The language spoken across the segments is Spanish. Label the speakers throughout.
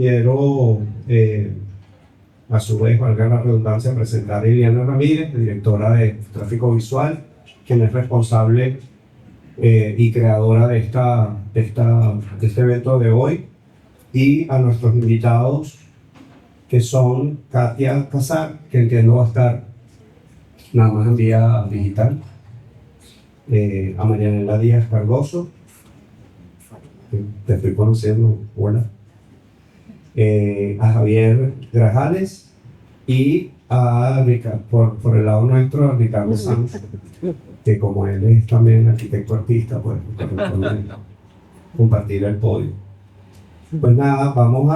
Speaker 1: quiero, a su vez, valga la redundancia, presentar a Iliana Ramírez, directora de Tráfico Visual, quien es responsable y creadora de este evento de hoy, y a nuestros invitados, que son Katia Casar, que entiendo va a estar nada más en vía digital, a Marianela Díaz Cardoso, te estoy conociendo, hola, a Javier Grajales y a por el lado nuestro, a Ricardo Sanz, que como él es también arquitecto artista, pues compartir el podio. Pues nada, vamos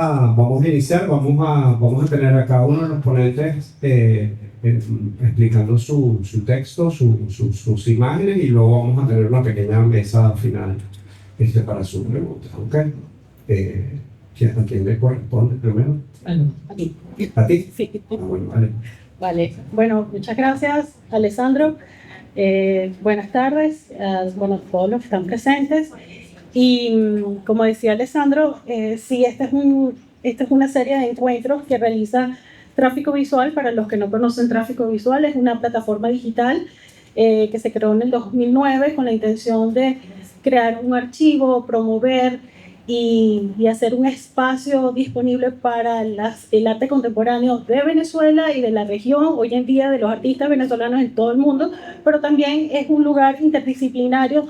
Speaker 1: a iniciar, vamos a tener a cada uno de los ponentes explicando su texto, sus imágenes, y luego vamos a tener una pequeña mesa final para sus preguntas, ¿ok? ¿A quién le corresponde primero?
Speaker 2: Bueno, a ti.
Speaker 1: ¿A ti?
Speaker 2: Sí.
Speaker 1: Bueno, vale.
Speaker 2: Vale, bueno, muchas gracias, Alessandro. Buenas tardes, bueno, todos los que están presentes. Y como decía Alessandro, sí, esta es una serie de encuentros que realiza Tráfico Visual. Para los que no conocen, Tráfico Visual es una plataforma digital que se creó en el 2009 con la intención de crear un archivo, promover y hacer un espacio disponible para el arte contemporáneo de Venezuela y de la región, hoy en día de los artistas venezolanos en todo el mundo, pero también es un lugar interdisciplinario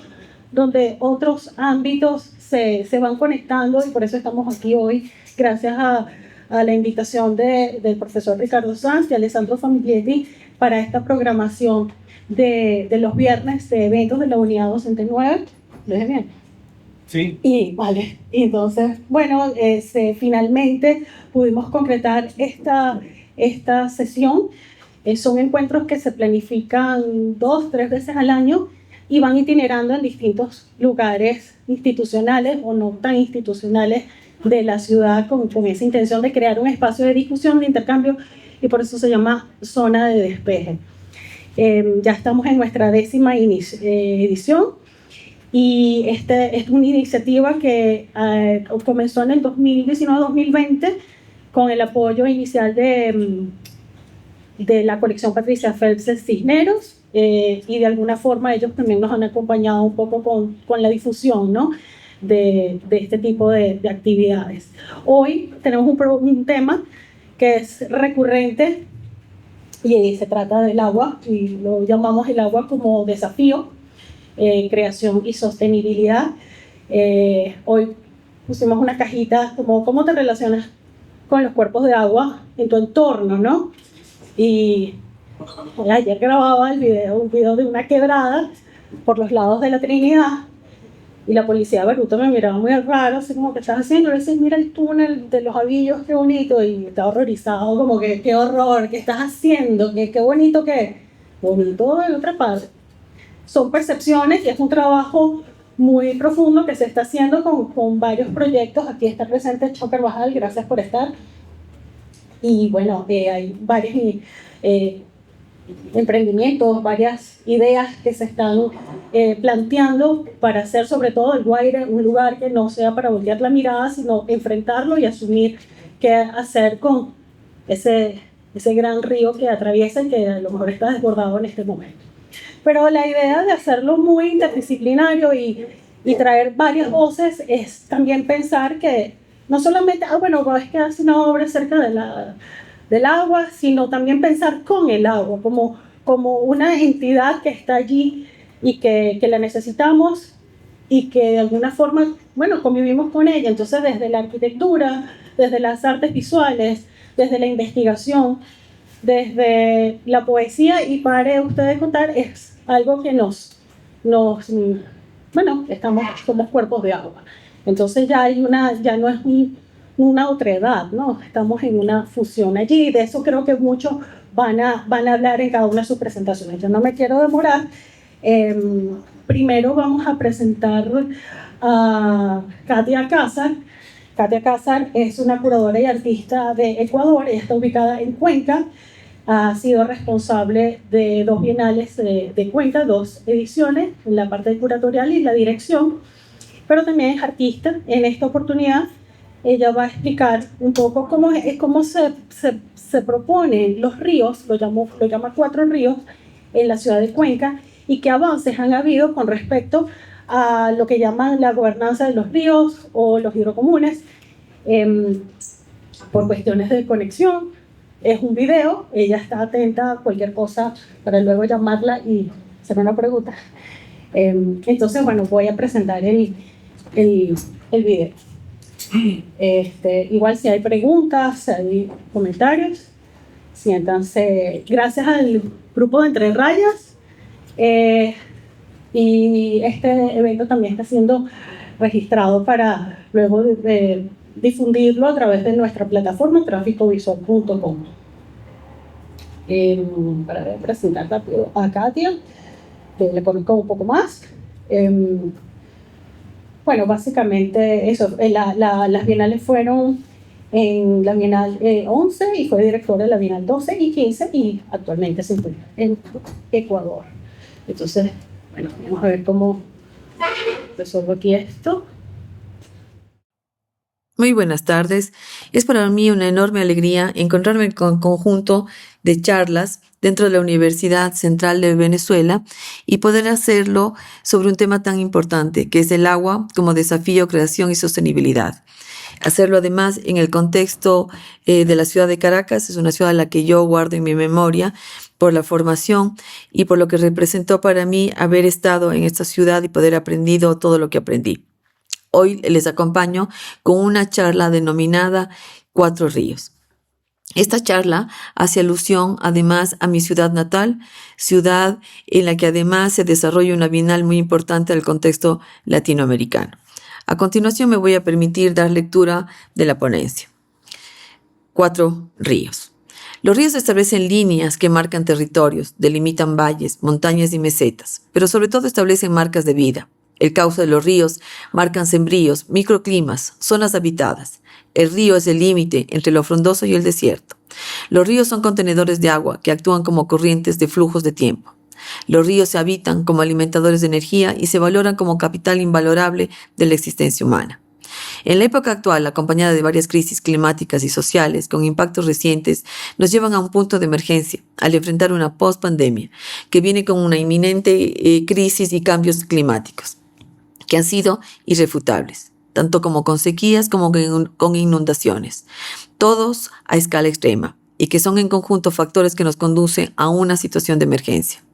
Speaker 2: donde otros ámbitos se van conectando, y por eso estamos aquí hoy, gracias a la invitación del profesor Ricardo Sanz y Alessandro Famiglietti para esta programación de los viernes de eventos de la Unidad Docente 9. ¿Lo dije bien?
Speaker 1: Sí.
Speaker 2: Y vale, entonces, bueno, finalmente pudimos concretar esta sesión. Son encuentros que se planifican 2-3 veces al año y van itinerando en distintos lugares institucionales o no tan institucionales de la ciudad con esa intención de crear un espacio de discusión, de intercambio, y por eso se llama Zona de Despeje. Ya estamos en nuestra 10ª edición. Y esta es una iniciativa que comenzó en el 2019-2020 con el apoyo inicial de la colección Patricia Phelps de Cisneros, y de alguna forma ellos también nos han acompañado un poco con la difusión, ¿no?, de este tipo de actividades. Hoy tenemos un tema que es recurrente y se trata del agua, y lo llamamos el agua como desafío. Creación y sostenibilidad. Hoy pusimos una cajita como cómo te relacionas con los cuerpos de agua en tu entorno, ¿no? Y ayer grababa un video de una quebrada por los lados de la Trinidad, y la policía de Baruta me miraba muy raro, así como, ¿qué estás haciendo? Le decía, mira el túnel de los Avillos, qué bonito, y estaba horrorizado, como que qué horror, ¿qué estás haciendo? Qué bonito que es. Bonito de otra parte. Son percepciones y es un trabajo muy profundo que se está haciendo con varios proyectos. Aquí está presente Choker Bajal, gracias por estar. Y bueno, hay varios emprendimientos, varias ideas que se están planteando para hacer sobre todo el Guaire un lugar que no sea para voltear la mirada, sino enfrentarlo y asumir qué hacer con ese gran río que atraviesa y que a lo mejor está desbordado en este momento. Pero la idea de hacerlo muy interdisciplinario y traer varias voces es también pensar que no solamente, bueno, es que hace una obra cerca del agua, sino también pensar con el agua, como una entidad que está allí y que la necesitamos y que de alguna forma, bueno, convivimos con ella. Entonces, desde la arquitectura, desde las artes visuales, desde la investigación, desde la poesía, y para ustedes contar, es algo que bueno, somos cuerpos de agua. Entonces ya no es una otredad, ¿no? Estamos en una fusión allí, y de eso creo que muchos van a hablar en cada una de sus presentaciones. Yo no me quiero demorar. Primero vamos a presentar a Katia Casar. Katia Casar es una curadora y artista de Ecuador. Ella está ubicada en Cuenca. Ha sido responsable de 2 bienales de Cuenca, 2 ediciones, en la parte curatorial y la dirección, pero también es artista. En esta oportunidad ella va a explicar un poco cómo se proponen los ríos, lo llama 4 ríos, en la ciudad de Cuenca, y qué avances han habido con respecto a lo que llaman la gobernanza de los ríos o los hidrocomunes, por cuestiones de conexión. Es un video, ella está atenta a cualquier cosa para luego llamarla y hacer una pregunta. Entonces, bueno, voy a presentar el video. Igual si hay preguntas, si hay comentarios, siéntanse. Gracias al grupo de Entre Rayas. Y este evento también está siendo registrado para luego difundirlo a través de nuestra plataforma tráficovisual.com. Para presentar rápido a Katia, le conozco un poco más. Bueno, básicamente eso, las bienales fueron en la Bienal 11 y fue directora de la Bienal 12 y 15 y actualmente se encuentra en Ecuador. Entonces, bueno, vamos a ver cómo resuelvo aquí esto.
Speaker 3: Muy buenas tardes. Es para mí una enorme alegría encontrarme con un conjunto de charlas dentro de la Universidad Central de Venezuela y poder hacerlo sobre un tema tan importante que es el agua como desafío, creación y sostenibilidad. Hacerlo además en el contexto de la ciudad de Caracas, es una ciudad a la que yo guardo en mi memoria por la formación y por lo que representó para mí haber estado en esta ciudad y poder aprendido todo lo que aprendí. Hoy les acompaño con una charla denominada 4 ríos. Esta charla hace alusión además a mi ciudad natal, ciudad en la que además se desarrolla una bienal muy importante del contexto latinoamericano. A continuación me voy a permitir dar lectura de la ponencia. 4 ríos. Los ríos establecen líneas que marcan territorios, delimitan valles, montañas y mesetas, pero sobre todo establecen marcas de vida. El cauce de los ríos marcan sembríos, microclimas, zonas habitadas. El río es el límite entre lo frondoso y el desierto. Los ríos son contenedores de agua que actúan como corrientes de flujos de tiempo. Los ríos se habitan como alimentadores de energía y se valoran como capital invalorable de la existencia humana. En la época actual, acompañada de varias crisis climáticas y sociales con impactos recientes, nos llevan a un punto de emergencia al enfrentar una post-pandemia que viene con una inminente crisis y cambios climáticos que han sido irrefutables, tanto como con sequías como con inundaciones, todos a escala extrema, y que son en conjunto factores que nos conducen a una situación de emergencia.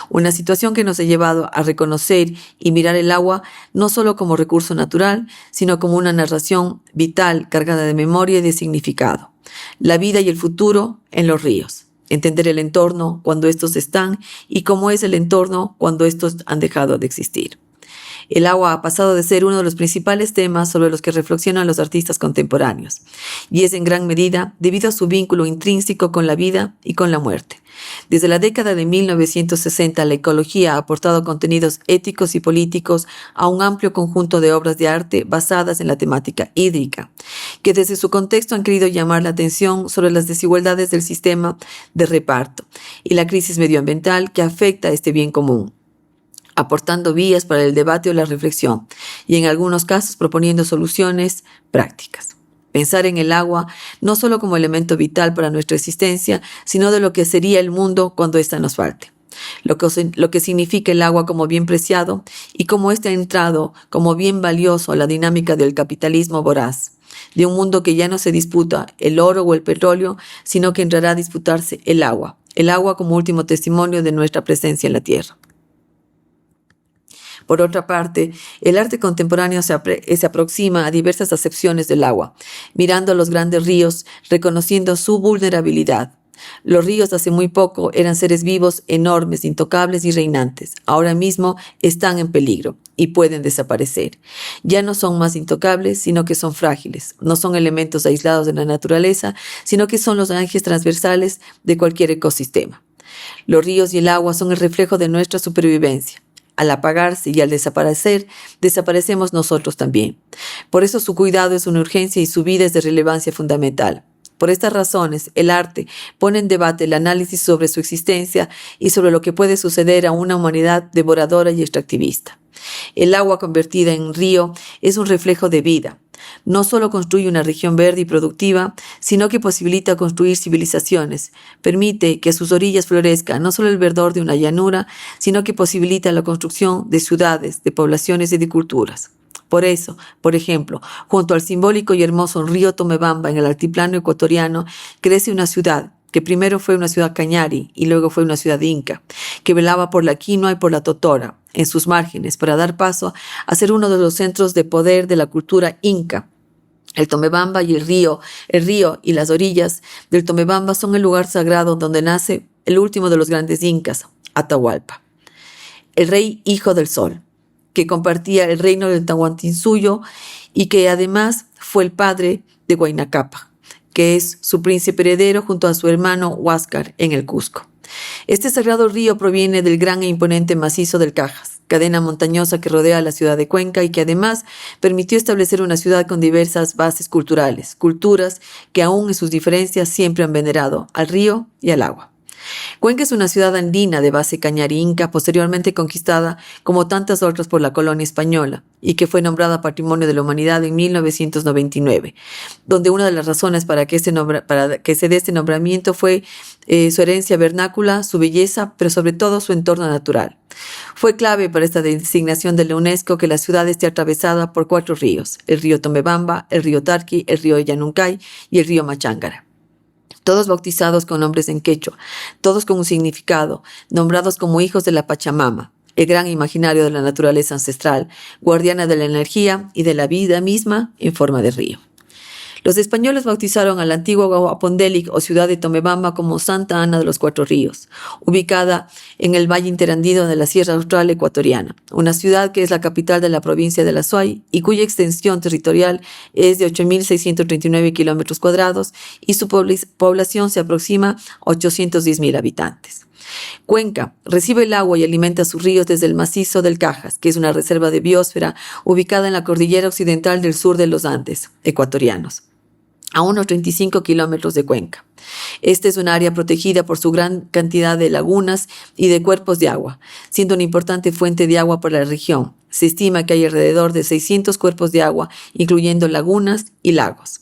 Speaker 3: Una situación que nos ha llevado a reconocer y mirar el agua no solo como recurso natural, sino como una narración vital cargada de memoria y de significado. La vida y el futuro en los ríos. Entender el entorno cuando estos están y cómo es el entorno cuando estos han dejado de existir. El agua ha pasado de ser uno de los principales temas sobre los que reflexionan los artistas contemporáneos, y es en gran medida debido a su vínculo intrínseco con la vida y con la muerte. Desde la década de 1960, la ecología ha aportado contenidos éticos y políticos a un amplio conjunto de obras de arte basadas en la temática hídrica, que desde su contexto han querido llamar la atención sobre las desigualdades del sistema de reparto y la crisis medioambiental que afecta a este bien común, aportando vías para el debate o la reflexión, y en algunos casos proponiendo soluciones prácticas. Pensar en el agua no solo como elemento vital para nuestra existencia, sino de lo que sería el mundo cuando ésta nos falte. Lo que significa el agua como bien preciado y cómo éste ha entrado como bien valioso a la dinámica del capitalismo voraz, de un mundo que ya no se disputa el oro o el petróleo, sino que entrará a disputarse el agua como último testimonio de nuestra presencia en la tierra. Por otra parte, el arte contemporáneo se aproxima a diversas acepciones del agua, mirando a los grandes ríos, reconociendo su vulnerabilidad. Los ríos hace muy poco eran seres vivos enormes, intocables y reinantes. Ahora mismo están en peligro y pueden desaparecer. Ya no son más intocables, sino que son frágiles. No son elementos aislados de la naturaleza, sino que son los ejes transversales de cualquier ecosistema. Los ríos y el agua son el reflejo de nuestra supervivencia. Al apagarse y al desaparecer, desaparecemos nosotros también. Por eso su cuidado es una urgencia y su vida es de relevancia fundamental. Por estas razones, el arte pone en debate el análisis sobre su existencia y sobre lo que puede suceder a una humanidad devoradora y extractivista. El agua convertida en río es un reflejo de vida, No solo construye una región verde y productiva, sino que posibilita construir civilizaciones. Permite que a sus orillas florezca no solo el verdor de una llanura, sino que posibilita la construcción de ciudades, de poblaciones y de culturas. Por eso, por ejemplo, junto al simbólico y hermoso río Tomebamba en el altiplano ecuatoriano, crece una ciudad que primero fue una ciudad cañari y luego fue una ciudad inca, que velaba por la quinoa y por la totora en sus márgenes para dar paso a ser uno de los centros de poder de la cultura inca. El Tomebamba y el río y las orillas del Tomebamba son el lugar sagrado donde nace el último de los grandes incas, Atahualpa, el rey hijo del sol, que compartía el reino del Tahuantinsuyo y que además fue el padre de Huayna Cápac, que es su príncipe heredero junto a su hermano Huáscar en el Cusco. Este sagrado río proviene del gran e imponente macizo del Cajas, cadena montañosa que rodea la ciudad de Cuenca y que además permitió establecer una ciudad con diversas bases culturales, culturas que aún en sus diferencias siempre han venerado al río y al agua. Cuenca es una ciudad andina de base cañari inca, posteriormente conquistada, como tantas otras, por la colonia española, y que fue nombrada Patrimonio de la Humanidad en 1999, donde una de las razones para que se dé este nombramiento fue su herencia vernácula, su belleza, pero sobre todo su entorno natural. Fue clave para esta designación de la UNESCO que la ciudad esté atravesada por 4 ríos: el río Tomebamba, el río Tarqui, el río Yanuncay y el río Machángara. Todos bautizados con nombres en quechua, todos con un significado, nombrados como hijos de la Pachamama, el gran imaginario de la naturaleza ancestral, guardiana de la energía y de la vida misma en forma de río. Los españoles bautizaron a la antigua Guapondélic o ciudad de Tomebamba como Santa Ana de los 4 Ríos, ubicada en el valle interandino de la Sierra Austral ecuatoriana, una ciudad que es la capital de la provincia de La Suay y cuya extensión territorial es de 8.639 kilómetros cuadrados y su población se aproxima a 810.000 habitantes. Cuenca recibe el agua y alimenta sus ríos desde el macizo del Cajas, que es una reserva de biosfera ubicada en la cordillera occidental del sur de los Andes ecuatorianos, a unos 35 kilómetros de Cuenca. Esta es un área protegida por su gran cantidad de lagunas y de cuerpos de agua, siendo una importante fuente de agua para la región. Se estima que hay alrededor de 600 cuerpos de agua, incluyendo lagunas y lagos.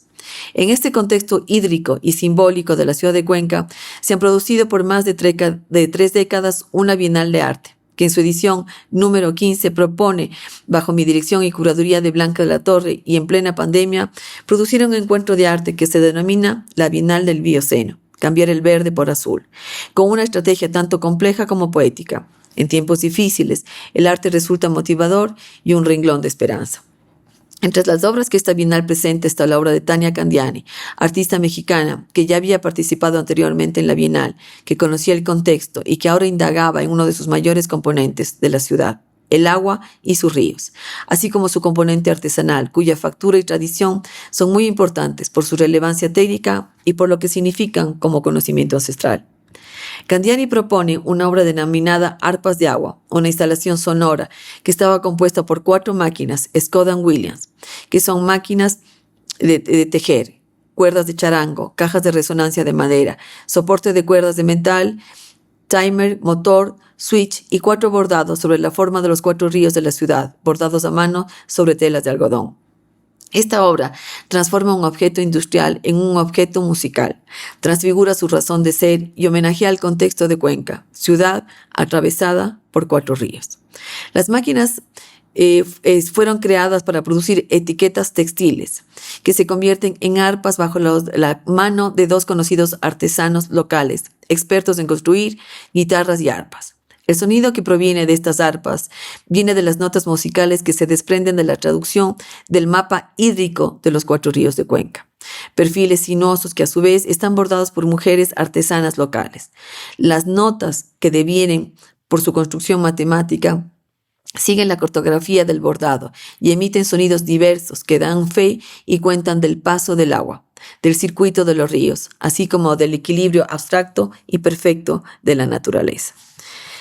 Speaker 3: En este contexto hídrico y simbólico de la ciudad de Cuenca, se han producido por más de 3 décadas una Bienal de Arte, que en su edición número 15 propone, bajo mi dirección y curaduría de Blanca de la Torre y en plena pandemia, producir un encuentro de arte que se denomina la Bienal del Bioceno, cambiar el verde por azul, con una estrategia tanto compleja como poética. En tiempos difíciles, el arte resulta motivador y un renglón de esperanza. Entre las obras que esta Bienal presenta está la obra de Tania Candiani, artista mexicana que ya había participado anteriormente en la Bienal, que conocía el contexto y que ahora indagaba en uno de sus mayores componentes de la ciudad, el agua y sus ríos, así como su componente artesanal, cuya factura y tradición son muy importantes por su relevancia técnica y por lo que significan como conocimiento ancestral. Candiani propone una obra denominada Arpas de Agua, una instalación sonora que estaba compuesta por 4 máquinas Skoda Williams, que son máquinas de tejer, cuerdas de charango, cajas de resonancia de madera, soporte de cuerdas de metal, timer, motor, switch y 4 bordados sobre la forma de los 4 ríos de la ciudad, bordados a mano sobre telas de algodón. Esta obra transforma un objeto industrial en un objeto musical, transfigura su razón de ser y homenajea al contexto de Cuenca, ciudad atravesada por 4 ríos. Las máquinas fueron creadas para producir etiquetas textiles que se convierten en arpas bajo la mano de 2 conocidos artesanos locales, expertos en construir guitarras y arpas. El sonido que proviene de estas arpas viene de las notas musicales que se desprenden de la traducción del mapa hídrico de los 4 ríos de Cuenca. Perfiles sinuosos que a su vez están bordados por mujeres artesanas locales. Las notas que devienen por su construcción matemática siguen la cartografía del bordado y emiten sonidos diversos que dan fe y cuentan del paso del agua, del circuito de los ríos, así como del equilibrio abstracto y perfecto de la naturaleza.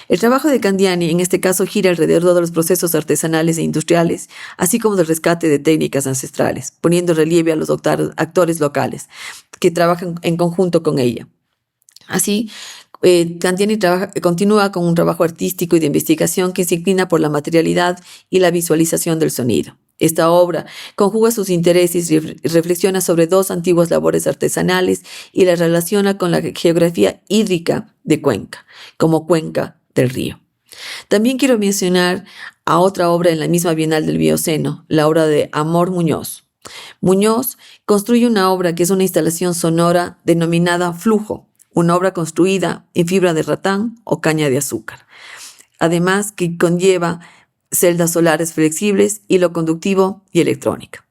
Speaker 3: El trabajo de Candiani en este caso gira alrededor de los procesos artesanales e industriales, así como del rescate de técnicas ancestrales, poniendo en relieve a los actores locales que trabajan en conjunto con ella. Así, Candiani continúa con un trabajo artístico y de investigación que se inclina por la materialidad y la visualización del sonido. Esta obra conjuga sus intereses y reflexiona sobre dos antiguas labores artesanales y las relaciona con la geografía hídrica de Cuenca, como cuenca del río. También quiero mencionar a otra obra en la misma Bienal del Bioceno, la obra de Amor Muñoz. Muñoz construye una obra que es una instalación sonora denominada Flujo, una obra construida en fibra de ratán o caña de azúcar. Además, que conlleva celdas solares flexibles, hilo conductivo y electrónica.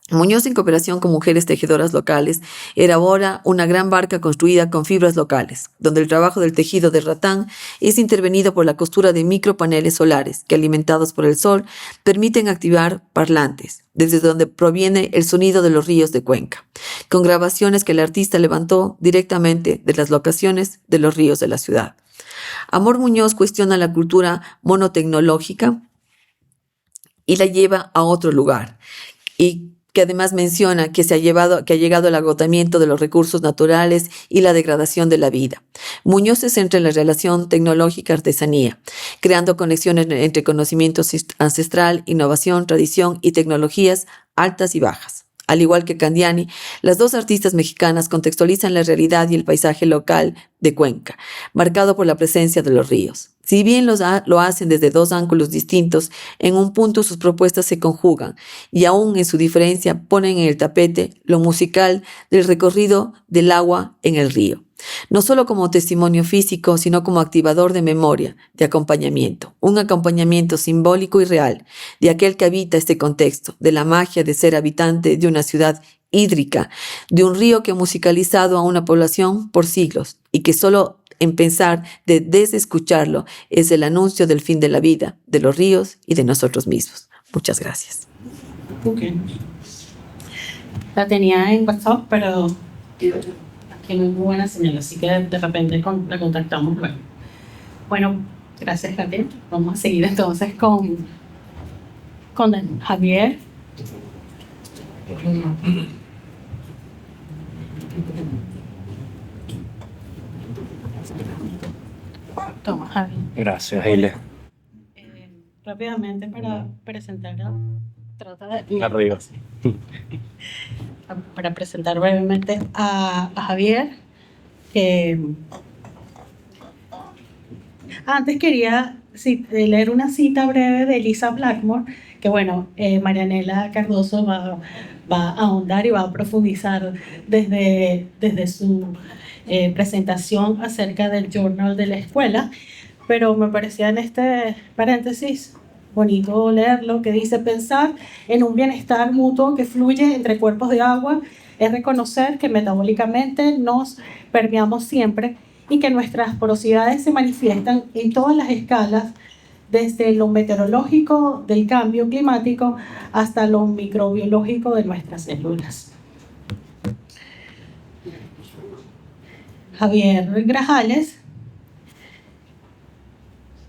Speaker 3: Muñoz, en cooperación con mujeres tejedoras locales, elabora una gran barca construida con fibras locales, donde el trabajo del tejido de ratán es intervenido por la costura de micropaneles solares que, alimentados por el sol, permiten activar parlantes, desde donde proviene el sonido de los ríos de Cuenca, con grabaciones que el artista levantó directamente de las locaciones de los ríos de la ciudad. Amor Muñoz cuestiona la cultura monotecnológica y la lleva a otro lugar, y que además menciona que ha llegado al agotamiento de los recursos naturales y la degradación de la vida. Muñoz se centra en la relación tecnológica-artesanía, creando conexiones entre conocimiento ancestral, innovación, tradición y tecnologías altas y bajas. Al igual que Candiani, las dos artistas mexicanas contextualizan la realidad y el paisaje local de Cuenca, marcado por la presencia de los ríos. Si bien lo hacen desde dos ángulos distintos, en un punto sus propuestas se conjugan y aún en su diferencia ponen en el tapete lo musical del recorrido del agua en el río. No solo como testimonio físico, sino como activador de memoria, de acompañamiento. Un acompañamiento simbólico y real de aquel que habita este contexto, de la magia de ser habitante de una ciudad hídrica, de un río que ha musicalizado a una población por siglos y que solo en pensar de desescucharlo es el anuncio del fin de la vida, de los ríos y de nosotros mismos. Muchas gracias.
Speaker 2: Okay. La tenía en WhatsApp, pero aquí no hay muy buena señal, así que de repente la contactamos luego. Bueno, gracias, Katia. Vamos a seguir entonces con Javier. Toma, Javier.
Speaker 4: Gracias, Ile.
Speaker 2: Rápidamente para presentar,
Speaker 4: Arriba.
Speaker 2: para presentar brevemente a Javier. Antes quería leer una cita breve de Elisa Blackmore, que bueno, Marianela Cardoso va a ahondar y va a profundizar desde su presentación acerca del journal de la escuela, pero me parecía en este paréntesis bonito leerlo, que dice: pensar en un bienestar mutuo que fluye entre cuerpos de agua es reconocer que metabólicamente nos permeamos siempre y que nuestras porosidades se manifiestan en todas las escalas, desde lo meteorológico del cambio climático hasta lo microbiológico de nuestras células. Javier Grajales.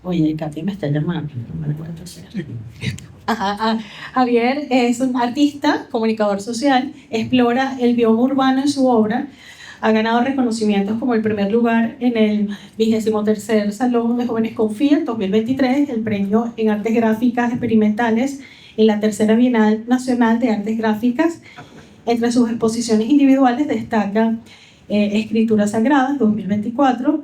Speaker 2: Oye, Katy me está llamando. No me lo puedo hacer. Javier es un artista, comunicador social, explora el bioma urbano en su obra. Ha ganado reconocimientos como el primer lugar en el 23º Salón de Jóvenes Confía 2023, el premio en Artes Gráficas Experimentales en la Tercera Bienal Nacional de Artes Gráficas. Entre sus exposiciones individuales destacan Escrituras Sagradas 2024,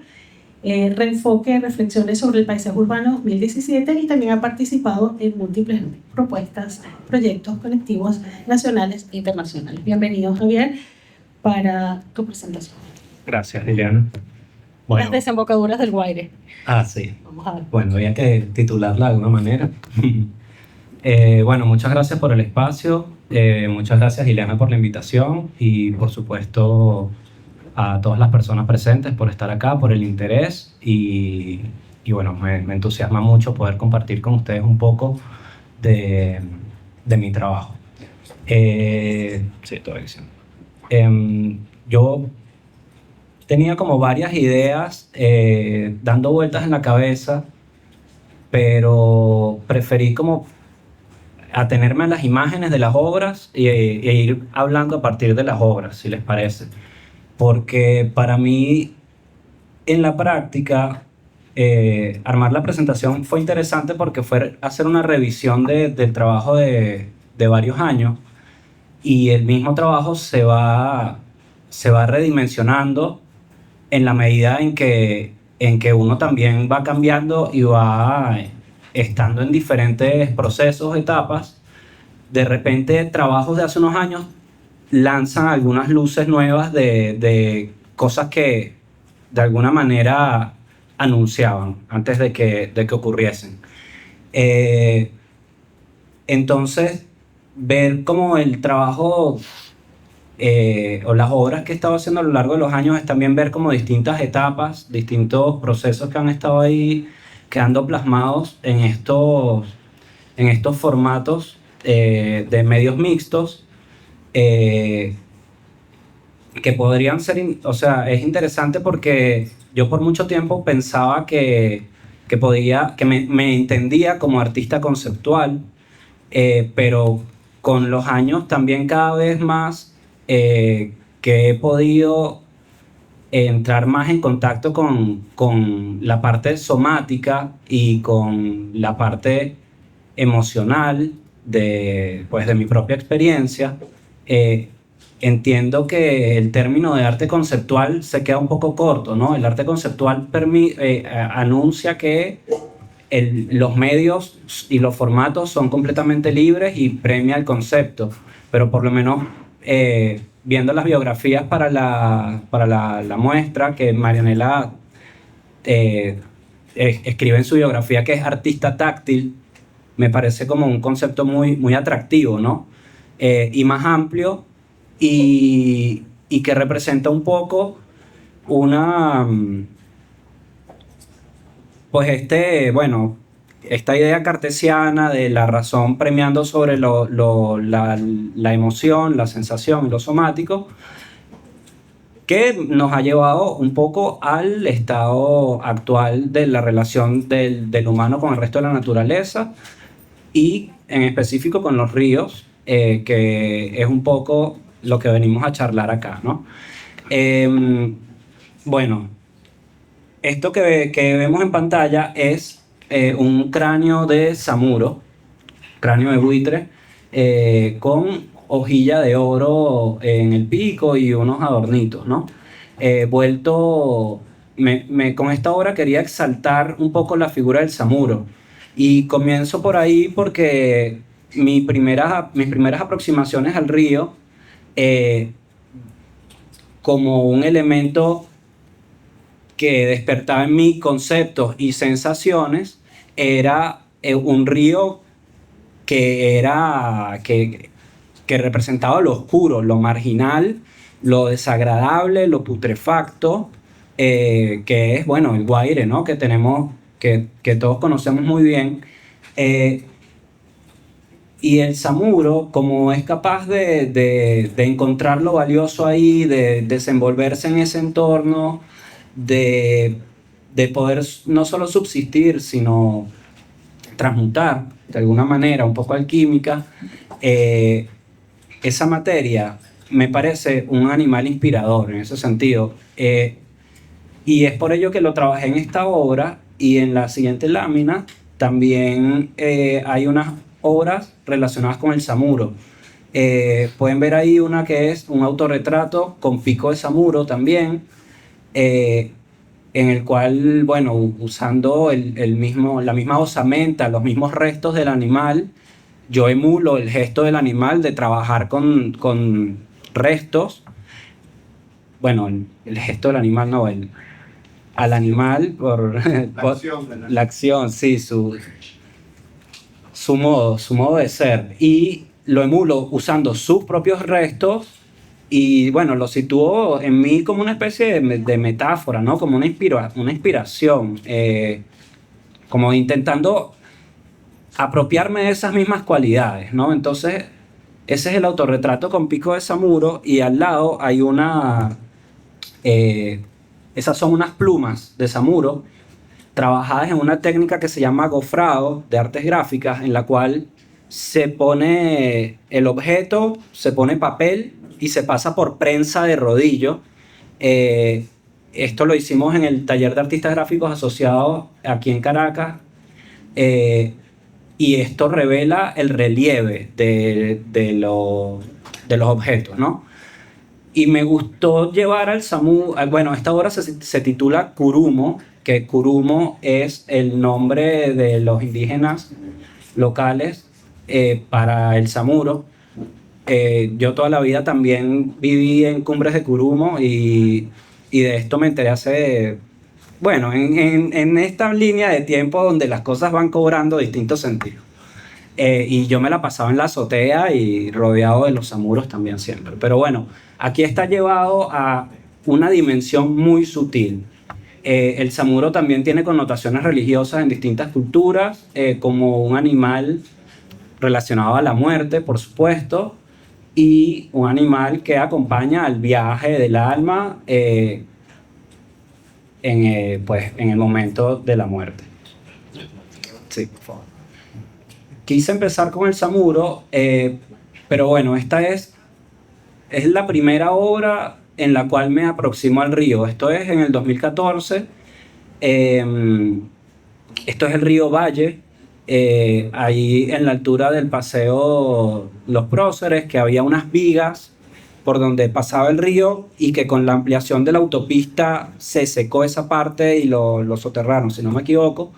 Speaker 2: Reenfoque, Reflexiones sobre el Paisaje Urbano 2017, y también ha participado en múltiples propuestas, proyectos colectivos nacionales e internacionales. Bienvenido, Javier, para tu presentación.
Speaker 4: Gracias, Liliana. Bueno.
Speaker 2: Las desembocaduras del Guaire.
Speaker 4: Sí.
Speaker 2: Vamos a ver.
Speaker 4: Bueno, había que titularla de alguna manera. Bueno, muchas gracias por el espacio. Muchas gracias, Liliana, por la invitación y, por supuesto, a todas las personas presentes por estar acá, por el interés y bueno, me entusiasma mucho poder compartir con ustedes un poco de mi trabajo. Sí, todo diciendo. Yo tenía como varias ideas dando vueltas en la cabeza, pero preferí como atenerme a las imágenes de las obras e ir hablando a partir de las obras, si les parece. Porque para mí, en la práctica, armar la presentación fue interesante porque fue hacer una revisión del trabajo de de varios años, y el mismo trabajo se va redimensionando en la medida en que uno también va cambiando y va estando en diferentes procesos, etapas. De repente, trabajos de hace unos años lanzan algunas luces nuevas de cosas que de alguna manera anunciaban antes de que ocurriesen. Entonces, ver cómo el trabajo o las obras que he estado haciendo a lo largo de los años es también ver como distintas etapas, distintos procesos que han estado ahí quedando plasmados en estos formatos de medios mixtos, que podrían ser, o sea, es interesante porque yo por mucho tiempo pensaba que me entendía como artista conceptual, pero con los años también cada vez más que he podido entrar más en contacto con la parte somática y con la parte emocional pues, de mi propia experiencia, entiendo que el término de arte conceptual se queda un poco corto, ¿no? El arte conceptual anuncia que los medios y los formatos son completamente libres y premia el concepto, pero por lo menos viendo las biografías para la muestra que Marianela escribe en su biografía, que es artista táctil, me parece como un concepto muy, muy atractivo, ¿no? Y más amplio, y que representa un poco una, pues esta idea cartesiana de la razón premiando sobre la emoción, la sensación y lo somático, que nos ha llevado un poco al estado actual de la relación del humano con el resto de la naturaleza, y en específico con los ríos, que es un poco lo que venimos a charlar acá, ¿no? Bueno, esto que vemos en pantalla es un cráneo de samuro, cráneo de buitre, con hojilla de oro en el pico y unos adornitos, ¿no? Con esta obra quería exaltar un poco la figura del samuro, y comienzo por ahí porque mis primeras aproximaciones al río, como un elemento que despertaba en mí conceptos y sensaciones, era un río que representaba lo oscuro, lo marginal, lo desagradable, lo putrefacto, que es, bueno, el Guaire, ¿no? Que tenemos, que todos conocemos muy bien. Y el samuro, como es capaz de encontrar lo valioso ahí, de desenvolverse en ese entorno, de poder no solo subsistir, sino transmutar de alguna manera, un poco alquímica, esa materia me parece un animal inspirador en ese sentido. Y es por ello que lo trabajé en esta obra, y en la siguiente lámina también hay unas obras relacionadas con el samuro. Pueden ver ahí una que es un autorretrato con pico de samuro también, en el cual, bueno, usando la misma osamenta, los mismos restos del animal, yo emulo el gesto del animal de trabajar con restos. Bueno, el gesto del animal no, al animal por la acción, sí, su modo de ser, y lo emulo usando sus propios restos, y bueno, lo sitúo en mí como una especie de metáfora, ¿no? Como una inspiración, como intentando apropiarme de esas mismas cualidades, ¿no? Entonces, ese es el autorretrato con pico de samuro, y al lado hay esas son unas plumas de samuro trabajadas en una técnica que se llama gofrado de artes gráficas, en la cual se pone el objeto, se pone papel y se pasa por prensa de rodillo. Esto lo hicimos en el taller de artistas gráficos asociados aquí en Caracas, y esto revela el relieve de los objetos, ¿no? Y me gustó llevar al samuro, bueno, esta obra se titula Kurumo, que Kurumo es el nombre de los indígenas locales para el samuro. Yo toda la vida también viví en Cumbres de Kurumo y de esto me enteré hace, bueno, en esta línea de tiempo donde las cosas van cobrando distintos sentidos. Y yo me la pasaba en la azotea y rodeado de los samuros también siempre. Pero bueno, aquí está llevado a una dimensión muy sutil. El samuro también tiene connotaciones religiosas en distintas culturas, como un animal relacionado a la muerte, por supuesto, y un animal que acompaña al viaje del alma pues, en el momento de la muerte. Sí, por favor. Quise empezar con el samuro, pero bueno, esta es la primera obra en la cual me aproximo al río. Esto es en el 2014. Esto es el río Valle, ahí en la altura del paseo Los Próceres, que había unas vigas por donde pasaba el río y que con la ampliación de la autopista se secó esa parte y lo soterraron, si no me equivoco.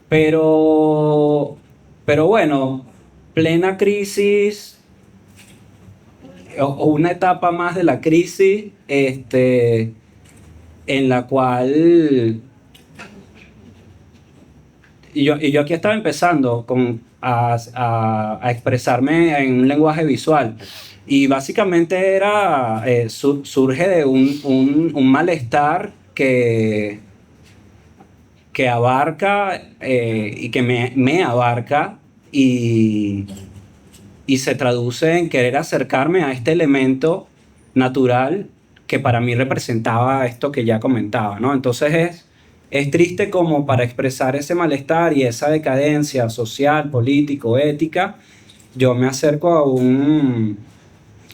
Speaker 4: Pero bueno, plena crisis o una etapa más de la crisis, en la cual y yo aquí estaba empezando a expresarme en un lenguaje visual y básicamente surge de un malestar que abarca y que me abarca y se traduce en querer acercarme a este elemento natural que para mí representaba esto que ya comentaba, ¿no? Entonces es triste como para expresar ese malestar y esa decadencia social, político, ética, yo me acerco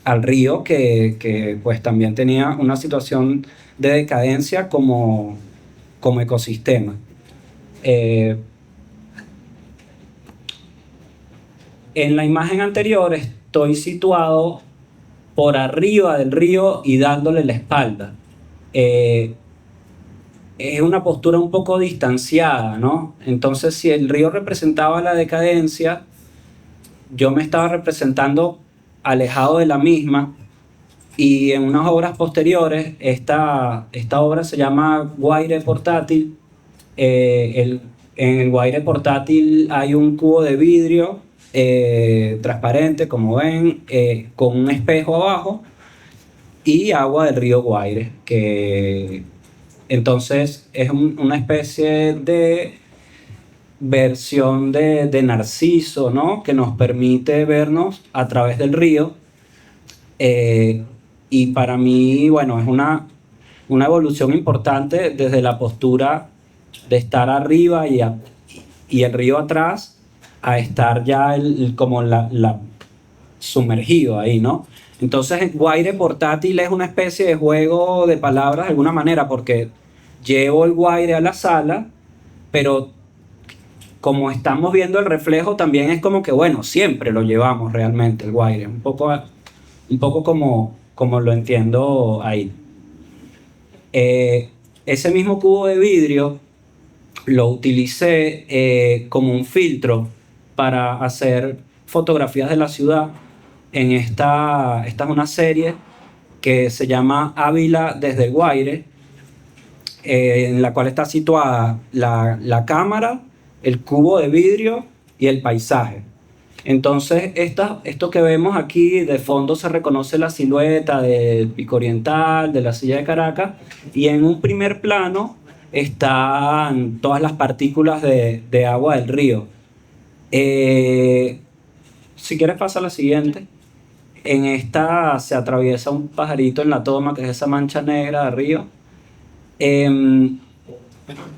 Speaker 4: al río que pues también tenía una situación de decadencia como ecosistema. En la imagen anterior estoy situado por arriba del río y dándole la espalda. Es una postura un poco distanciada, ¿no? Entonces, si el río representaba la decadencia, yo me estaba representando alejado de la misma. Y en unas obras posteriores, esta obra se llama Guaire Portátil. En el Guaire Portátil hay un cubo de vidrio transparente, como ven, con un espejo abajo y agua del río Guaire, que entonces es una especie de versión de Narciso, ¿no? Que nos permite vernos a través del río. Y para mí, bueno, es una evolución importante desde la postura de estar arriba y el río atrás a estar ya como sumergido ahí, ¿no? Entonces, Guaire Portátil es una especie de juego de palabras de alguna manera, porque llevo el guaire a la sala, pero como estamos viendo el reflejo, también es como que, bueno, siempre lo llevamos realmente el guaire, un poco como lo entiendo ahí. Ese mismo cubo de vidrio lo utilicé como un filtro para hacer fotografías de la ciudad. Esta es una serie que se llama Ávila desde el Guaire, en la cual está situada la cámara, el cubo de vidrio y el paisaje. Entonces, esto que vemos aquí de fondo se reconoce la silueta del Pico Oriental, de la Silla de Caracas, y en un primer plano están todas las partículas de agua del río. Si quieres pasa a la siguiente. En esta se atraviesa un pajarito en la toma, que es esa mancha negra de río.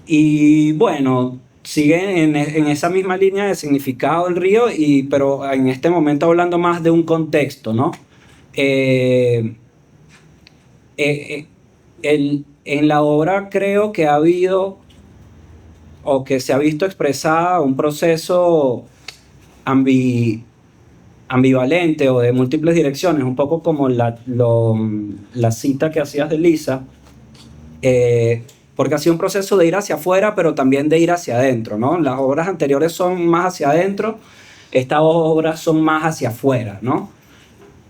Speaker 4: Y bueno, sigue en esa misma línea de significado el río, pero en este momento hablando más de un contexto, ¿no? En la obra creo que ha habido
Speaker 5: o que se ha visto expresada un proceso ambivalente o de múltiples direcciones, un poco como la cita que hacías de Lisa, porque ha sido un proceso de ir hacia afuera, pero también de ir hacia adentro, ¿no? Las obras anteriores son más hacia adentro, estas obras son más hacia afuera, ¿no?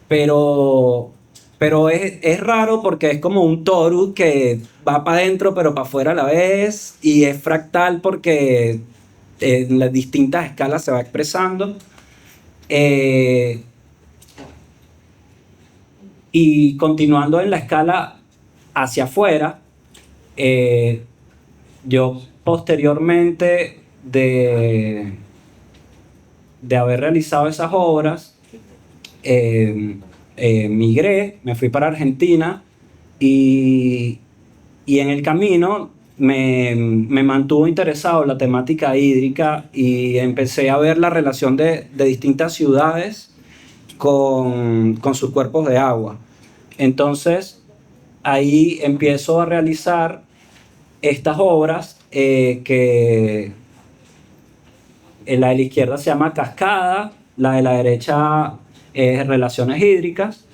Speaker 5: Pero es raro porque es como un torus que va para adentro pero para afuera a la vez, y es fractal porque en las distintas escalas se va expresando. Y continuando en la escala hacia afuera, yo posteriormente de haber realizado esas obras, migré, me fui para Argentina y en el camino me mantuvo interesado en la temática hídrica y empecé a ver la relación de distintas ciudades con sus cuerpos de agua. Entonces, ahí empiezo a realizar estas obras que la de la izquierda se llama Cascada, la de la derecha es Relaciones Hídricas.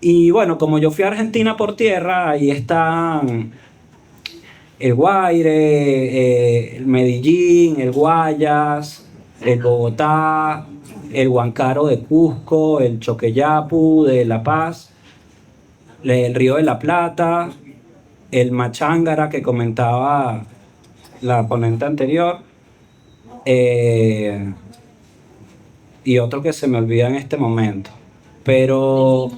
Speaker 5: Y bueno, como yo fui a Argentina por tierra, ahí están el Guaire, el Medellín, el Guayas, el Bogotá, el Huancara de Cusco, el Choqueyapu de La Paz, el Río de la Plata, el Machángara que comentaba la ponente anterior, y otro que se me olvida en este momento. Pero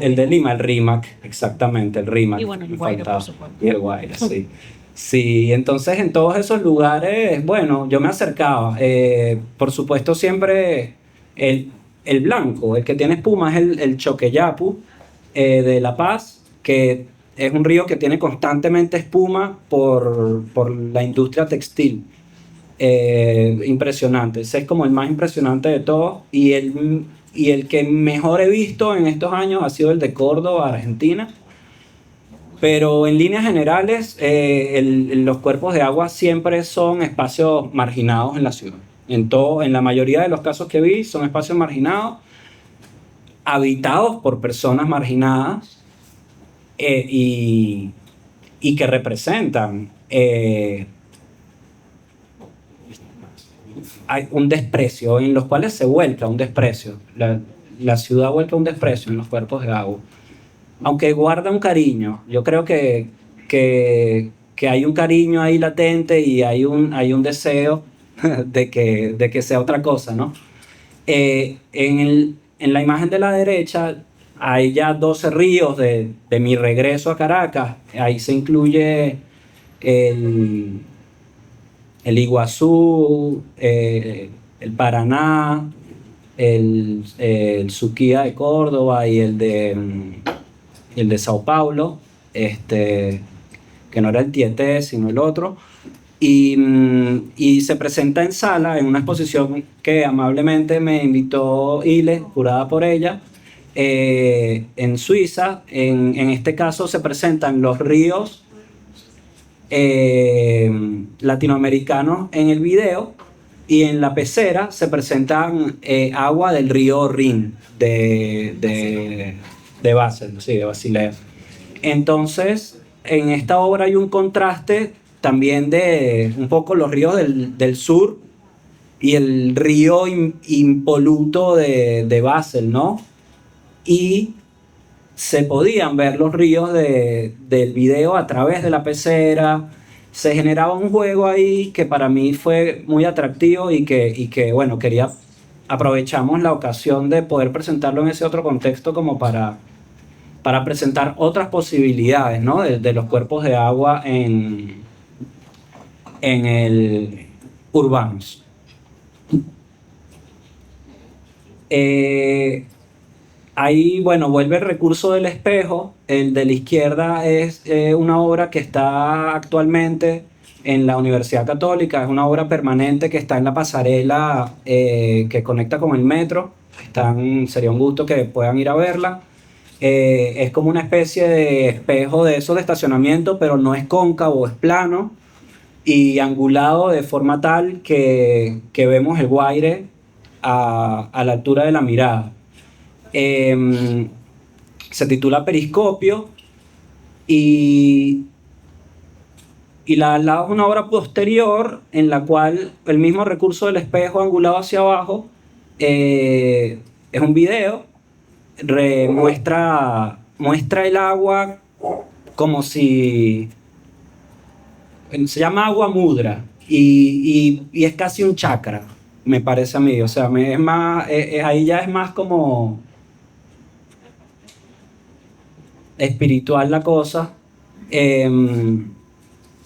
Speaker 5: el de Lima, el RIMAC, exactamente, el RIMAC.
Speaker 6: Y bueno, el Guaire, por supuesto.
Speaker 5: Y el Guaire, sí. Sí, entonces en todos esos lugares, bueno, yo me acercaba. Por supuesto, siempre el blanco, el que tiene espuma, es el Choqueyapu de La Paz, que es un río que tiene constantemente espuma por la industria textil. Impresionante, ese es como el más impresionante de todos, y el que mejor he visto en estos años ha sido el de Córdoba, Argentina. Pero en líneas generales, los cuerpos de agua siempre son espacios marginados en la ciudad. En la mayoría de los casos que vi, son espacios marginados, habitados por personas marginadas, y que representan hay un desprecio, en los cuales se vuelca un desprecio. La ciudad vuelca un desprecio en los cuerpos de agua. Aunque guarda un cariño, yo creo que hay un cariño ahí latente y hay un deseo de que sea otra cosa, ¿no? En la imagen de la derecha hay ya 12 ríos de mi regreso a Caracas. Ahí se incluye el Iguazú, el Paraná, el Suquía de Córdoba y el de Sao Paulo, que no era el Tieté, sino el otro. Y se presenta en sala en una exposición que amablemente me invitó Ile, curada por ella, en Suiza. En este caso se presentan los ríos latinoamericanos en el video, y en la pecera se presentan agua del río Rin de Basel, sí, de Basilea. Entonces, en esta obra hay un contraste también de un poco los ríos del sur y el río impoluto de Basel, ¿no? Y se podían ver los ríos del video a través de la pecera. Se generaba un juego ahí que para mí fue muy atractivo y que bueno, aprovechamos la ocasión de poder presentarlo en ese otro contexto como para presentar otras posibilidades, ¿no? de los cuerpos de agua en el urbanos. Ahí, bueno, vuelve el recurso del espejo. El de la izquierda es una obra que está actualmente en la Universidad Católica. Es una obra permanente que está en la pasarela que conecta con el metro. Sería un gusto que puedan ir a verla. Es como una especie de espejo de esos de estacionamiento, pero no es cóncavo, es plano. y angulado de forma tal que vemos el Guaire a la altura de la mirada. Se titula Periscopio y la al lado es una obra posterior en la cual el mismo recurso del espejo angulado hacia abajo es un video, muestra el agua como si... Se llama agua mudra y es casi un chakra, me parece a mí. O sea, es más, ahí ya es más como espiritual la cosa.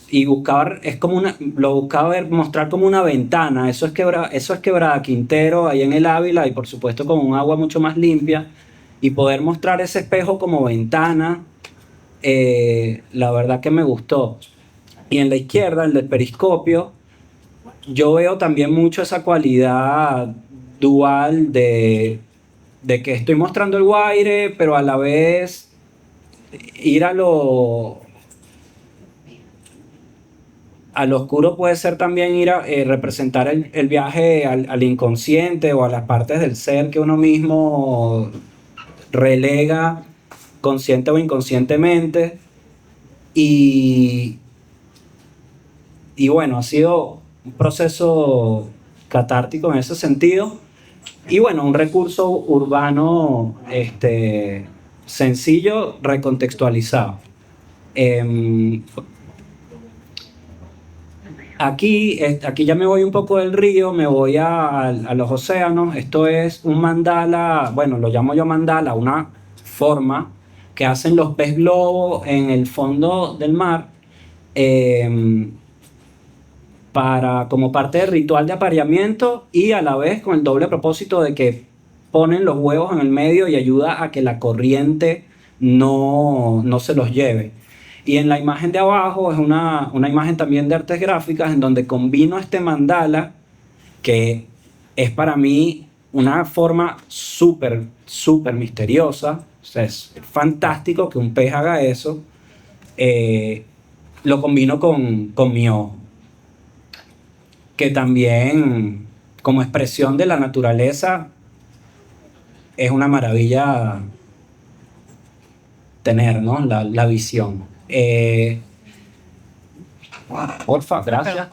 Speaker 5: Y lo buscaba mostrar como una ventana. Eso es Quebrada Quintero, ahí en el Ávila, y por supuesto con un agua mucho más limpia. Y poder mostrar ese espejo como ventana, la verdad que me gustó. Y en la izquierda, el del periscopio, yo veo también mucho esa cualidad dual de que estoy mostrando el Guaire, pero a la vez ir a lo oscuro puede ser también ir a representar el viaje al inconsciente o a las partes del ser que uno mismo relega consciente o inconscientemente. Y bueno, ha sido un proceso catártico en ese sentido. Y bueno, un recurso urbano sencillo, recontextualizado. Aquí ya me voy un poco del río, me voy a los océanos. Esto es un mandala, bueno, lo llamo yo mandala, una forma que hacen los pez globo en el fondo del mar como parte del ritual de apareamiento y a la vez con el doble propósito de que ponen los huevos en el medio y ayuda a que la corriente no se los lleve. Y en la imagen de abajo es una imagen también de artes gráficas en donde combino este mandala, que es para mí una forma súper, súper misteriosa. O sea, es fantástico que un pez haga eso. Lo combino con mi ojo, que también como expresión de la naturaleza es una maravilla tener, ¿no? la visión. Porfa, gracias.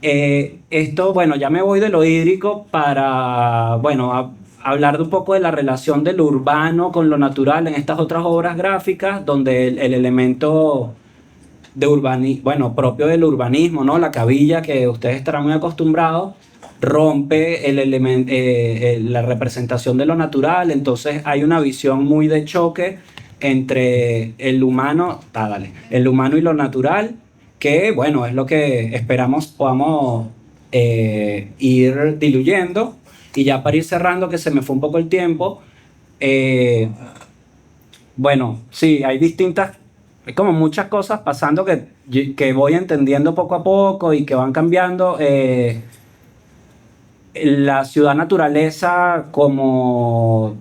Speaker 5: Esto, bueno, ya me voy de lo hídrico para, bueno, hablar de un poco de la relación de lo urbano con lo natural en estas otras obras gráficas, donde el elemento propio del urbanismo, ¿no? La cabilla, que ustedes estarán muy acostumbrados, rompe la representación de lo natural. Entonces hay una visión muy de choque entre el humano y lo natural, que bueno, es lo que esperamos podamos ir diluyendo. Y ya para ir cerrando, que se me fue un poco el tiempo, bueno, sí, hay como muchas cosas pasando que voy entendiendo poco a poco y que van cambiando. La ciudad naturaleza como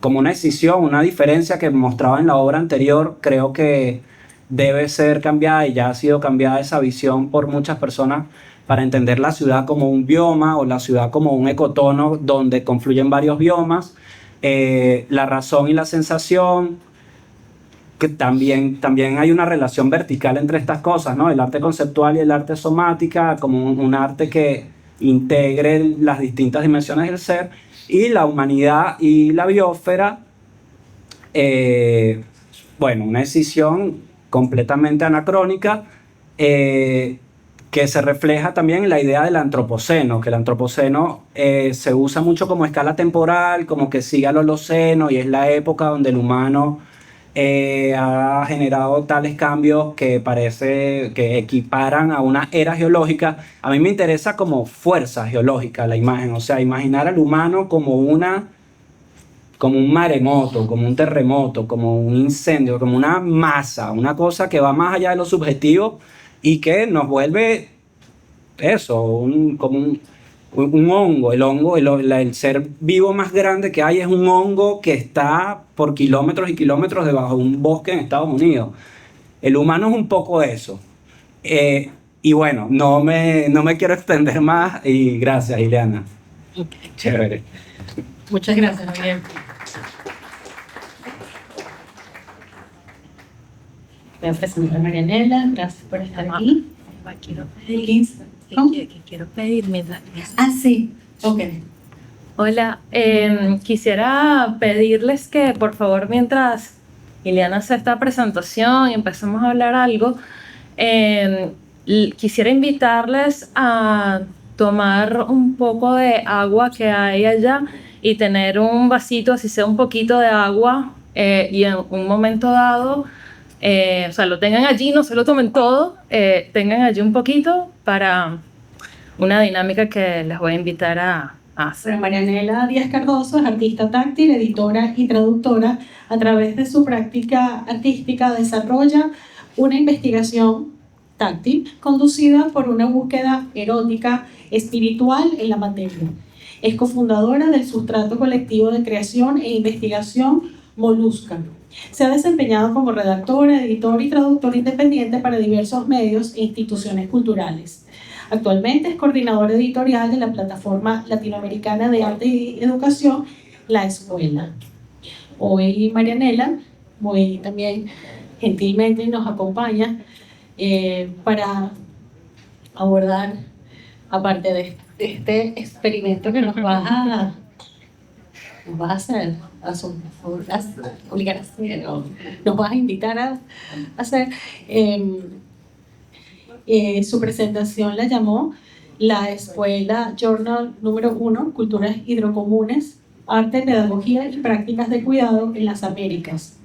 Speaker 5: una decisión, una diferencia que mostraba en la obra anterior, creo que debe ser cambiada y ya ha sido cambiada esa visión por muchas personas para entender la ciudad como un bioma o la ciudad como un ecotono donde confluyen varios biomas. La razón y la sensación, que también hay una relación vertical entre estas cosas, ¿no? El arte conceptual y el arte somática, como un arte que integre las distintas dimensiones del ser, y la humanidad y la biosfera, bueno, una decisión completamente anacrónica, que se refleja también en la idea del antropoceno, que el antropoceno se usa mucho como escala temporal, como que sigue al Holoceno, y es la época donde el humano ha generado tales cambios que parece que equiparan a una era geológica. A mí me interesa como fuerza geológica la imagen, o sea, imaginar al humano como un maremoto, como un terremoto, como un incendio, como una masa, una cosa que va más allá de lo subjetivo y que nos vuelve eso, como un hongo. El hongo, el ser vivo más grande que hay es un hongo que está por kilómetros y kilómetros debajo de un bosque en Estados Unidos. El humano es un poco eso. Y bueno, no me quiero extender más y gracias, Ileana. Chévere.
Speaker 2: Muchas gracias, Gabriel. Voy a presentar a Marianela, gracias por estar aquí.
Speaker 6: Quiero pedir,
Speaker 2: ¿Cómo?
Speaker 6: que quiero pedir mientras...
Speaker 2: Sí, ok.
Speaker 6: Hola, quisiera pedirles que por favor mientras Ileana hace esta presentación y empezamos a hablar algo, quisiera invitarles a tomar un poco de agua que hay allá y tener un vasito, así sea un poquito de agua, y en un momento dado, o sea, lo tengan allí, no se lo tomen todo, tengan allí un poquito para una dinámica que les voy a invitar a hacer.
Speaker 2: Marianela Díaz Cardoso es artista táctil, editora y traductora. A través de su práctica artística desarrolla una investigación táctil conducida por una búsqueda erótica espiritual en la materia. Es cofundadora del Sustrato Colectivo de Creación e Investigación Molusca. Se ha desempeñado como redactora, editora y traductora independiente para diversos medios e instituciones culturales. Actualmente es coordinadora editorial de la Plataforma Latinoamericana de Arte y Educación, La Escuela. Hoy Marianela, muy también gentilmente nos acompaña para abordar, aparte de este experimento que nos vas a hacer, obligar a hacer, o nos vas a invitar a hacer. Su presentación la llamó La Escuela Journal número 1, Culturas Hidrocomunes, Arte, Pedagogía y Prácticas de Cuidado en las Américas.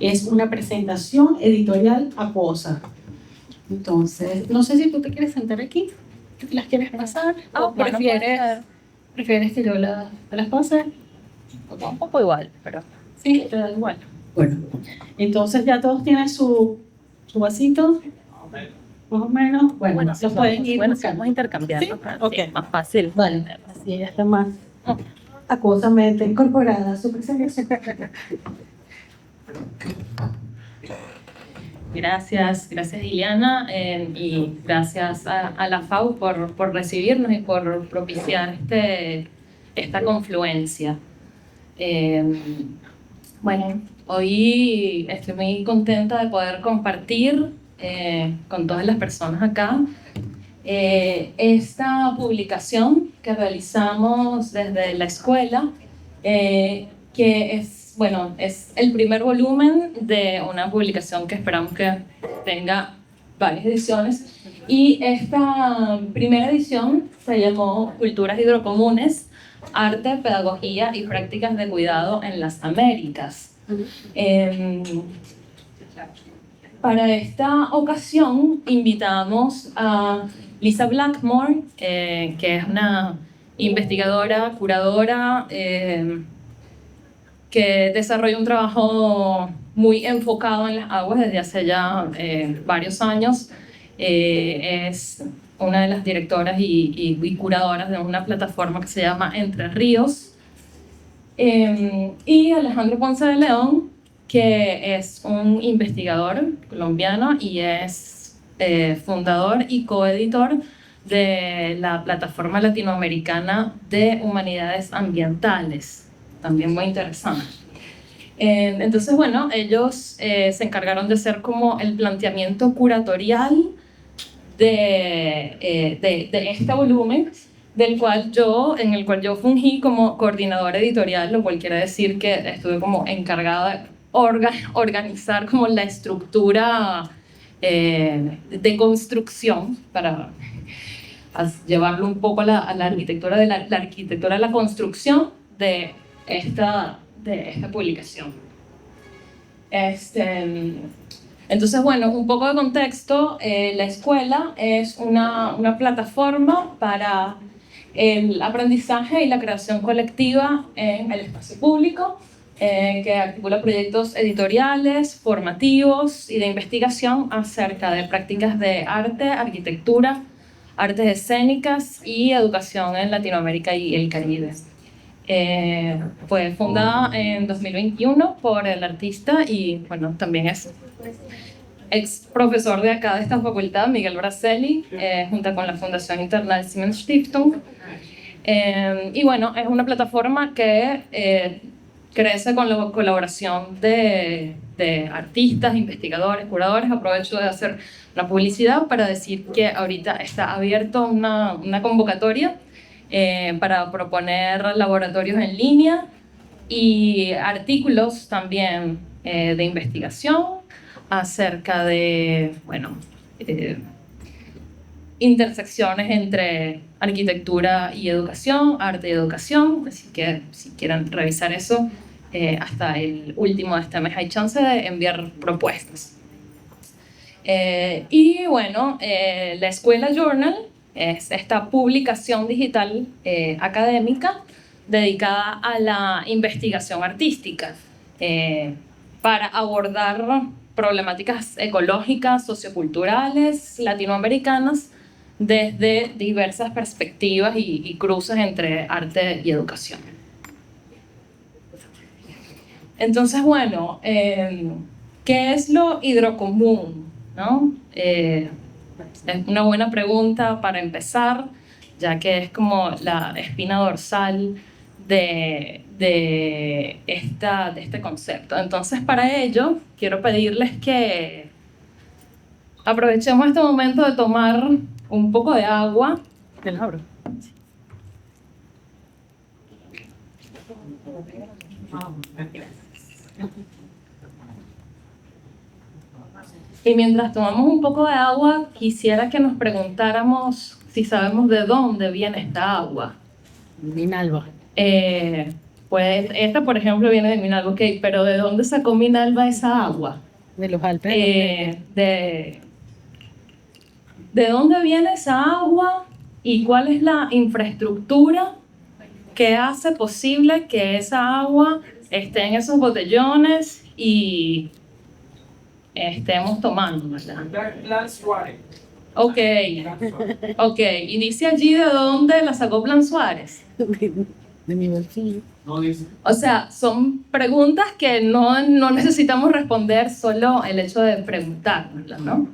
Speaker 2: Es una presentación editorial acuosa. Entonces, no sé si tú te quieres sentar aquí, ¿las quieres pasar? ¿O prefieres que yo las pase?
Speaker 6: Un poco igual, pero...
Speaker 2: Sí, te da igual. Bueno, entonces ya todos tienen su vasito. Más o menos, bueno, los pueden ir
Speaker 6: bueno,
Speaker 2: buscando.
Speaker 6: vamos a intercambiar,
Speaker 2: ¿Sí?
Speaker 6: ¿no?
Speaker 2: Ok.
Speaker 6: Sí, más fácil.
Speaker 2: Vale, así ella está más acuosamente incorporada a su presentación.
Speaker 6: Gracias Ileana, y gracias a la FAU por recibirnos y por propiciar esta confluencia. Bueno, hoy estoy muy contenta de poder compartir con todas las personas acá esta publicación que realizamos desde la escuela, que es el primer volumen de una publicación que esperamos que tenga varias ediciones. Y esta primera edición se llamó Culturas Hidrocomunes, Arte, Pedagogía y Prácticas de Cuidado en las Américas. Para esta ocasión invitamos a Lisa Blackmore, que es una investigadora, curadora, que desarrolla un trabajo muy enfocado en las aguas desde hace ya varios años. Es una de las directoras y curadoras de una plataforma que se llama Entre Ríos. Y Alejandro Ponce de León, que es un investigador colombiano y es fundador y coeditor de la Plataforma Latinoamericana de Humanidades Ambientales, también muy interesante. Entonces, bueno, ellos se encargaron de hacer como el planteamiento curatorial de este volumen, en el cual yo fungí como coordinadora editorial, lo cual quiere decir que estuve como encargada de organizar como la estructura de construcción para llevarlo un poco a la arquitectura de la arquitectura de la construcción de esta publicación. Entonces, bueno, un poco de contexto. La escuela es una plataforma para el aprendizaje y la creación colectiva en el espacio público, que articula proyectos editoriales, formativos y de investigación acerca de prácticas de arte, arquitectura, artes escénicas y educación en Latinoamérica y el Caribe. Fue fundada en 2021 por el artista y, bueno, también es ex profesor de acá de esta facultad, Miguel Bracelli, junto con la Fundación Internal Siemens Stiftung. Y bueno, es una plataforma que crece con la colaboración de artistas, investigadores, curadores. Aprovecho de hacer una publicidad para decir que ahorita está abierto una convocatoria para proponer laboratorios en línea y artículos también de investigación acerca de, bueno, intersecciones entre arquitectura y educación, arte y educación, así que si quieren revisar eso, hasta el último de este mes hay chance de enviar propuestas. Y bueno, la Escuela Journal es esta publicación digital académica dedicada a la investigación artística para abordar problemáticas ecológicas, socioculturales, latinoamericanas, desde diversas perspectivas y cruces entre arte y educación. Entonces, bueno, ¿qué es lo hidrocomún, ¿no? Es una buena pregunta para empezar, ya que es como la espina dorsal de este concepto. Entonces, para ello, quiero pedirles que aprovechemos este momento de tomar un poco de agua. ¿Te la abro? Y mientras tomamos un poco de agua, quisiera que nos preguntáramos si sabemos de dónde viene esta agua.
Speaker 2: Minalba.
Speaker 6: Pues esta, por ejemplo, viene de Minalba, ok, pero ¿de dónde sacó Minalba esa agua?
Speaker 2: De los Alpes.
Speaker 6: ¿De dónde viene esa agua y cuál es la infraestructura que hace posible que esa agua esté en esos botellones y estemos tomando, ¿verdad? Ok, y dice allí de dónde la sacó Plan Suárez.
Speaker 2: De mi bolsillo.
Speaker 6: O sea, son preguntas que no necesitamos responder, solo el hecho de preguntarnoslas, ¿no?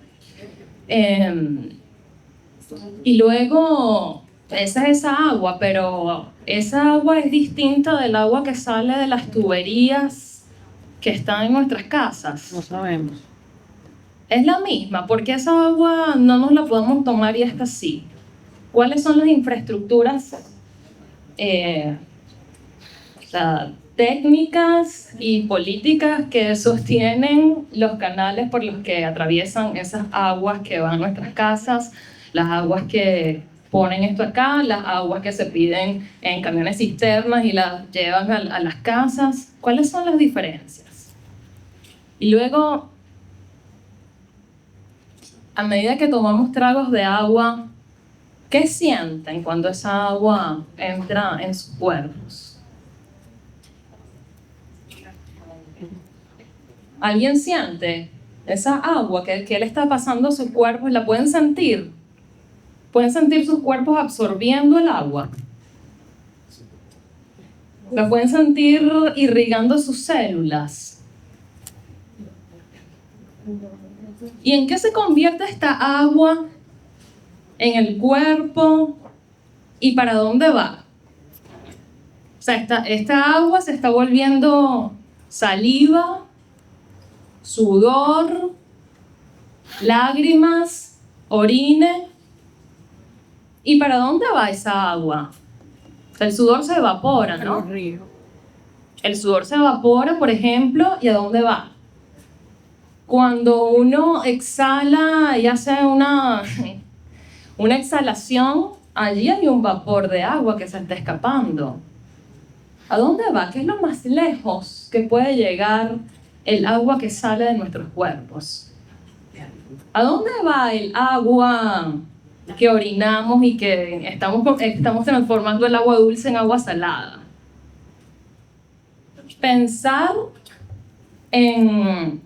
Speaker 6: Y luego, esa es esa agua, pero esa agua es distinta del agua que sale de las tuberías que están en nuestras casas.
Speaker 2: No sabemos.
Speaker 6: Es la misma, porque esa agua no nos la podemos tomar y esta sí. ¿Cuáles son las infraestructuras técnicas y políticas que sostienen los canales por los que atraviesan esas aguas que van a nuestras casas, las aguas que ponen esto acá, las aguas que se piden en camiones cisternas y las llevan a las casas? ¿Cuáles son las diferencias? Y luego, a medida que tomamos tragos de agua, ¿qué sienten cuando esa agua entra en sus cuerpos? ¿Alguien siente esa agua que le está pasando a sus cuerpos? ¿La pueden sentir? ¿Pueden sentir sus cuerpos absorbiendo el agua? ¿La pueden sentir irrigando sus células? ¿Y en qué se convierte esta agua en el cuerpo y para dónde va? O sea, esta agua se está volviendo saliva, sudor, lágrimas, orine. ¿Y para dónde va esa agua? O sea, el sudor se evapora, ¿no? El sudor se evapora, por ejemplo, ¿y a dónde va? Cuando uno exhala y hace una exhalación, allí hay un vapor de agua que se está escapando. ¿A dónde va? ¿Qué es lo más lejos que puede llegar el agua que sale de nuestros cuerpos? ¿A dónde va el agua que orinamos y que estamos transformando el agua dulce en agua salada? Pensar en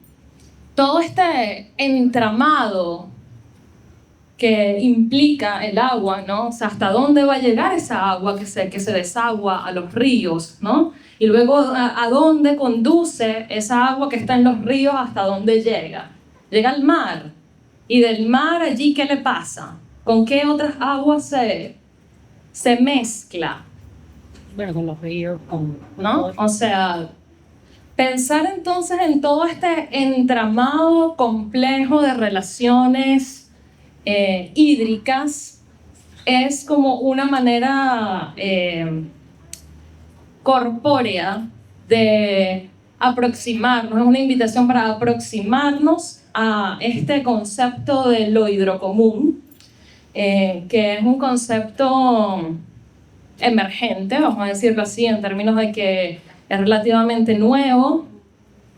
Speaker 6: todo este entramado que implica el agua, ¿no? O sea, hasta dónde va a llegar esa agua que se desagua a los ríos, ¿no? Y luego a dónde conduce esa agua que está en los ríos, hasta dónde llega. llega al mar. ¿Y del mar allí qué le pasa? ¿Con qué otras aguas se mezcla?
Speaker 2: Bueno, con los ríos,
Speaker 6: ¿No? O sea, pensar entonces en todo este entramado complejo de relaciones hídricas es como una manera corpórea de aproximarnos, es una invitación para aproximarnos a este concepto de lo hidrocomún, que es un concepto emergente, vamos a decirlo así, en términos de que es relativamente nuevo,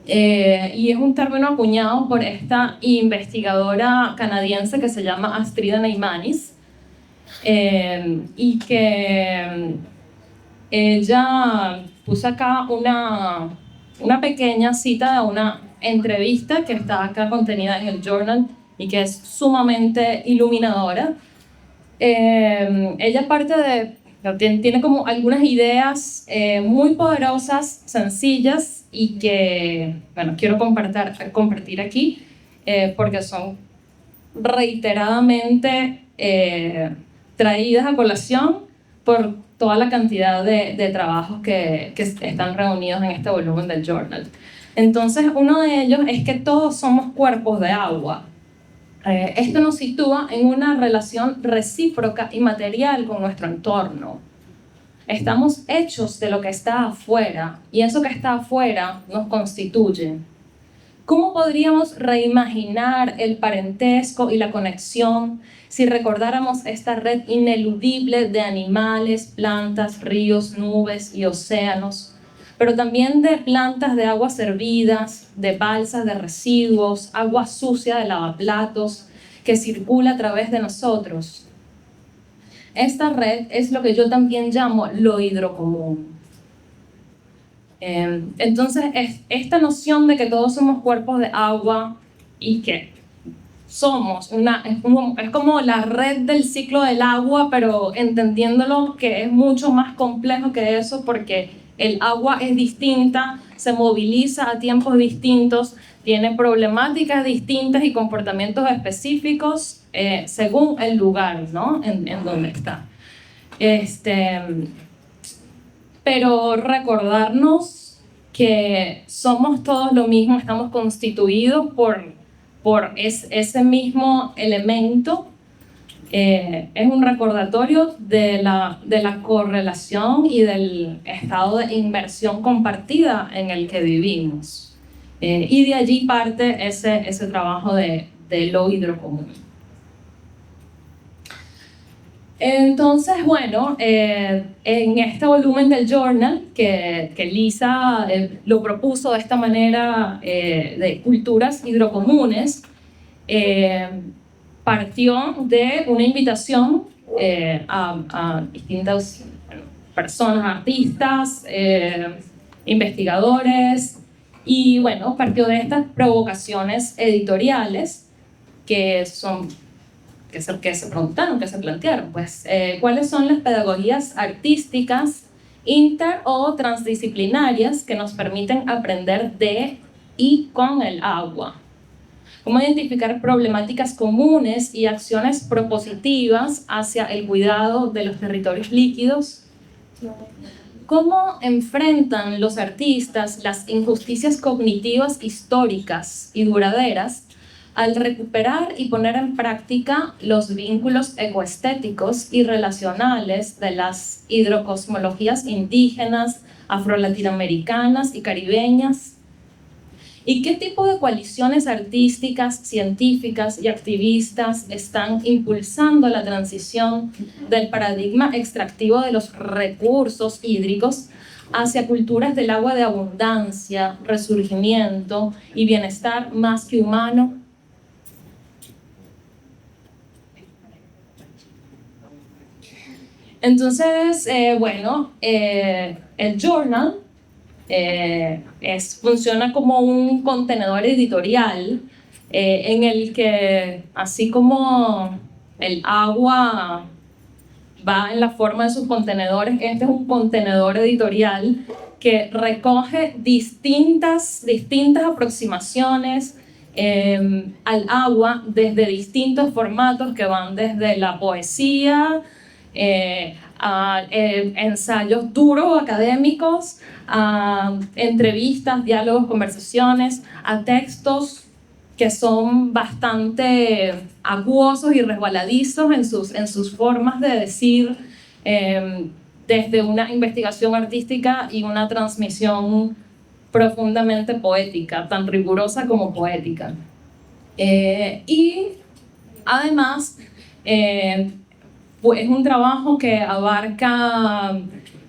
Speaker 6: y es un término acuñado por esta investigadora canadiense que se llama Astrida Neimanis, y que ella puso acá una pequeña cita de una entrevista que está acá contenida en el journal y que es sumamente iluminadora. Ella tiene como algunas ideas muy poderosas, sencillas y que, bueno, quiero compartir aquí porque son reiteradamente traídas a colación por toda la cantidad de trabajos que están reunidos en este volumen del journal. Entonces, uno de ellos es que todos somos cuerpos de agua. Esto nos sitúa en una relación recíproca y material con nuestro entorno. Estamos hechos de lo que está afuera y eso que está afuera nos constituye. ¿Cómo podríamos reimaginar el parentesco y la conexión si recordáramos esta red ineludible de animales, plantas, ríos, nubes y océanos, pero también de plantas de aguas hervidas, de balsas de residuos, agua sucia de lavaplatos que circula a través de nosotros? Esta red es lo que yo también llamo lo hidrocomún. Entonces, esta noción de que todos somos cuerpos de agua y que somos es como la red del ciclo del agua, pero entendiéndolo que es mucho más complejo que eso porque el agua es distinta, se moviliza a tiempos distintos, tiene problemáticas distintas y comportamientos específicos según el lugar, ¿no? en donde está. Pero recordarnos que somos todos lo mismo, estamos constituidos por ese mismo elemento, es un recordatorio de la correlación y del estado de inmersión compartida en el que vivimos. Y de allí parte ese trabajo de lo hidrocomún. Entonces, bueno, en este volumen del journal que Lisa lo propuso de esta manera de culturas hidrocomunes, partió de una invitación a distintas personas, artistas, investigadores, y bueno, partió de estas provocaciones editoriales que se preguntaron, que se plantearon, pues, ¿cuáles son las pedagogías artísticas inter o transdisciplinarias que nos permiten aprender de y con el agua? ¿Cómo identificar problemáticas comunes y acciones propositivas hacia el cuidado de los territorios líquidos? ¿Cómo enfrentan los artistas las injusticias cognitivas históricas y duraderas al recuperar y poner en práctica los vínculos ecoestéticos y relacionales de las hidrocosmologías indígenas, afrolatinoamericanas y caribeñas? ¿Y qué tipo de coaliciones artísticas, científicas y activistas están impulsando la transición del paradigma extractivo de los recursos hídricos hacia culturas del agua de abundancia, resurgimiento y bienestar más que humano? Entonces, bueno, el journal funciona como un contenedor editorial en el que, así como el agua va en la forma de sus contenedores, este es un contenedor editorial que recoge distintas aproximaciones al agua desde distintos formatos que van desde la poesía, a ensayos duros académicos, a entrevistas, diálogos, conversaciones, a textos que son bastante acuosos y resbaladizos en sus formas de decir, desde una investigación artística y una transmisión profundamente poética, tan rigurosa como poética. Y además, pues es un trabajo que abarca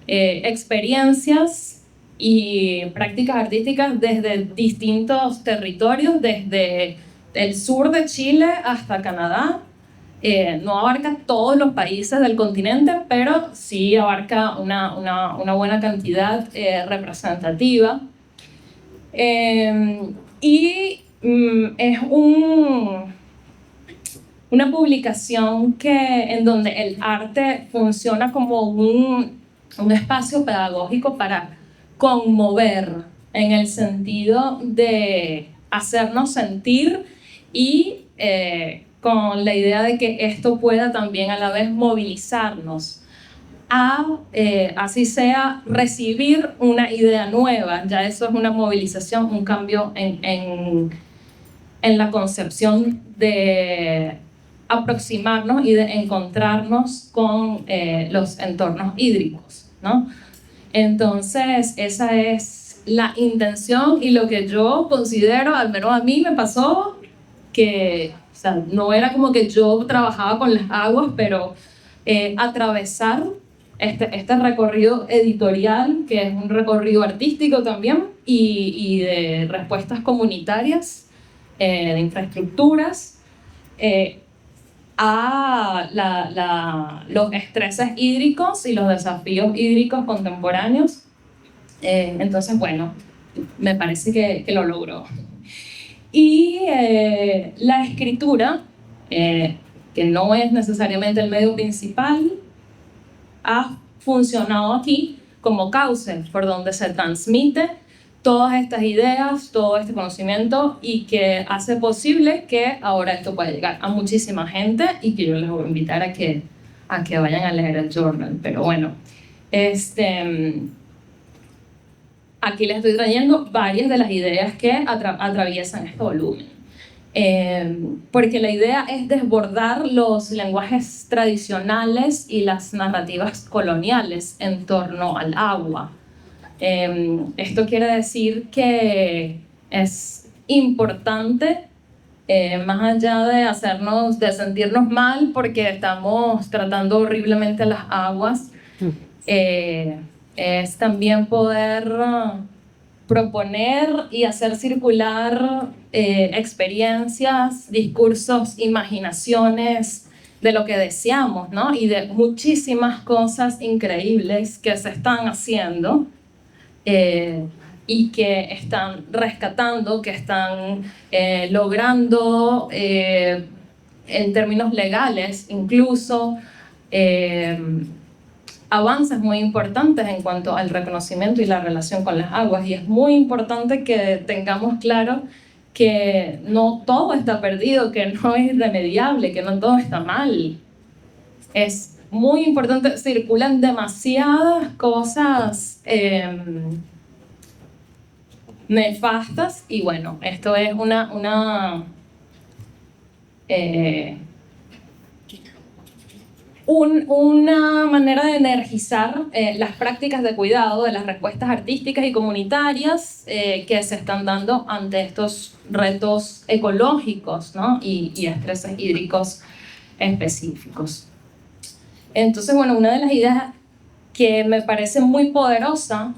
Speaker 6: experiencias y prácticas artísticas desde distintos territorios, desde el sur de Chile hasta Canadá. No abarca todos los países del continente, pero sí abarca una buena cantidad representativa. Y es una publicación en donde el arte funciona como un espacio pedagógico para conmover, en el sentido de hacernos sentir y con la idea de que esto pueda también a la vez movilizarnos a, así sea, recibir una idea nueva. Ya eso es una movilización, un cambio en la concepción de aproximarnos y de encontrarnos con los entornos hídricos, ¿no? Entonces, esa es la intención y lo que yo considero, al menos a mí me pasó, que o sea, no era como que yo trabajaba con las aguas, pero atravesar este recorrido editorial, que es un recorrido artístico también, y de respuestas comunitarias, de infraestructuras, a los estreses hídricos y los desafíos hídricos contemporáneos. Entonces, bueno, me parece que lo logró. Y la escritura, que no es necesariamente el medio principal, ha funcionado aquí como cauce por donde se transmite todas estas ideas, todo este conocimiento, y que hace posible que ahora esto pueda llegar a muchísima gente, y que yo les voy a invitar a que vayan a leer el journal. Pero bueno, aquí les estoy trayendo varias de las ideas que atraviesan este volumen. Porque la idea es desbordar los lenguajes tradicionales y las narrativas coloniales en torno al agua. Esto quiere decir que es importante, más allá de sentirnos mal porque estamos tratando horriblemente las aguas, es también poder proponer y hacer circular experiencias, discursos, imaginaciones de lo que deseamos, ¿no? Y de muchísimas cosas increíbles que se están haciendo y que están rescatando, que están logrando en términos legales incluso avances muy importantes en cuanto al reconocimiento y la relación con las aguas. Y es muy importante que tengamos claro que no todo está perdido, que no es irremediable, que no todo está mal. Es muy importante, circulan demasiadas cosas nefastas, y bueno, esto es una manera de energizar las prácticas de cuidado de las respuestas artísticas y comunitarias que se están dando ante estos retos ecológicos, ¿no? y estreses hídricos específicos. Entonces, bueno, una de las ideas que me parece muy poderosa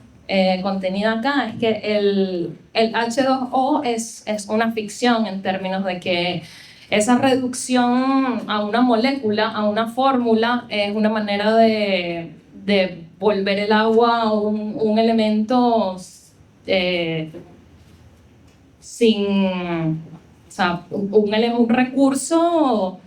Speaker 6: contenida acá es que el H2O es una ficción, en términos de que esa reducción a una molécula, a una fórmula, es una manera de volver el agua un elemento un recurso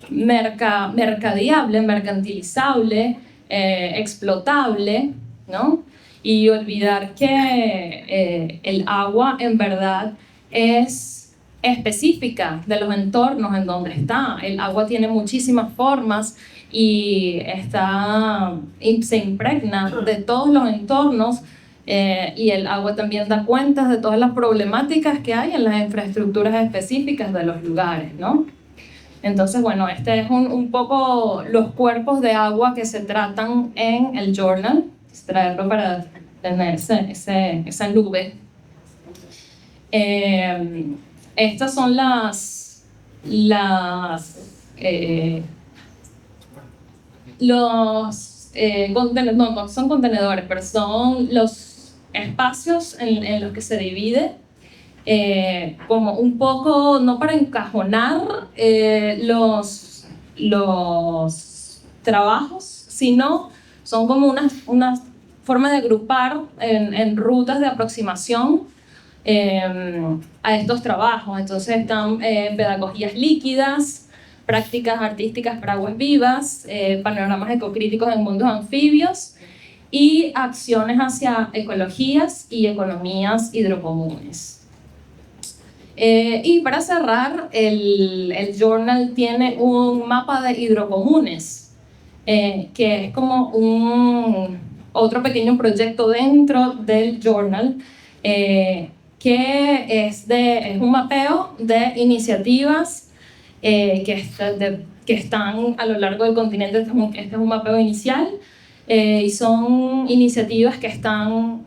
Speaker 6: mercadiable, mercantilizable, explotable, ¿no? y olvidar que el agua en verdad es específica de los entornos en donde está. El agua tiene muchísimas formas y se impregna de todos los entornos, y el agua también da cuenta de todas las problemáticas que hay en las infraestructuras específicas de los lugares, ¿no? Entonces, bueno, este es un poco los cuerpos de agua que se tratan en el journal, extraerlo para tener esa nube. Estas son no son contenedores, pero son los espacios en los que se divide, como un poco, no para encajonar los trabajos, sino son como una forma de agrupar en rutas de aproximación a estos trabajos. Entonces están pedagogías líquidas, prácticas artísticas para aguas vivas, panoramas ecocríticos en mundos anfibios y acciones hacia ecologías y economías hidrocomunes. Y para cerrar, el journal tiene un mapa de hidrocomunes, que es como otro pequeño proyecto dentro del journal, que es un mapeo de iniciativas que están a lo largo del continente. Este es un mapeo inicial, y son iniciativas que están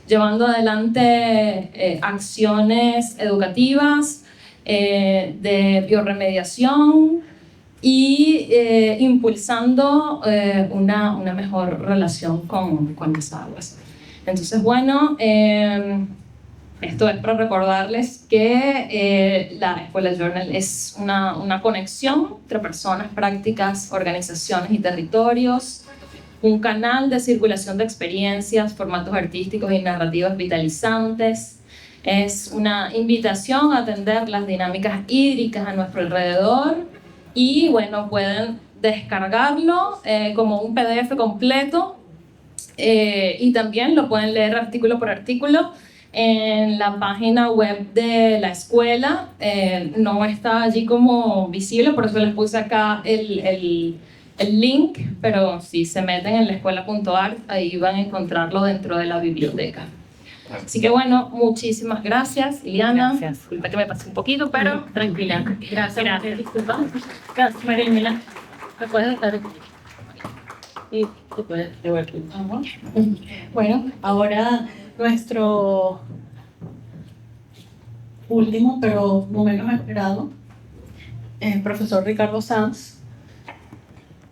Speaker 6: llevando adelante acciones educativas, de biorremediación y impulsando una mejor relación con las aguas. Entonces, bueno, esto es para recordarles que la Escuela Journal es una conexión entre personas, prácticas, organizaciones y territorios, un canal de circulación de experiencias, formatos artísticos y narrativas vitalizantes. Es una invitación a atender las dinámicas hídricas a nuestro alrededor y, bueno, pueden descargarlo como un PDF completo, y también lo pueden leer artículo por artículo en la página web de la escuela. No está allí como visible, por eso les puse acá el link, pero si se meten en laescuela.art, ahí van a encontrarlo dentro de la biblioteca. Así que bueno, muchísimas gracias, Iliana.
Speaker 2: Gracias.
Speaker 6: Disculpa que me pasé un poquito, pero tranquila. Gracias.
Speaker 2: Disculpa. Gracias, María. ¿Me puedes dar? Y te puedes devolver. Bueno, ahora nuestro último, pero no menos esperado, el profesor Ricardo Sanz.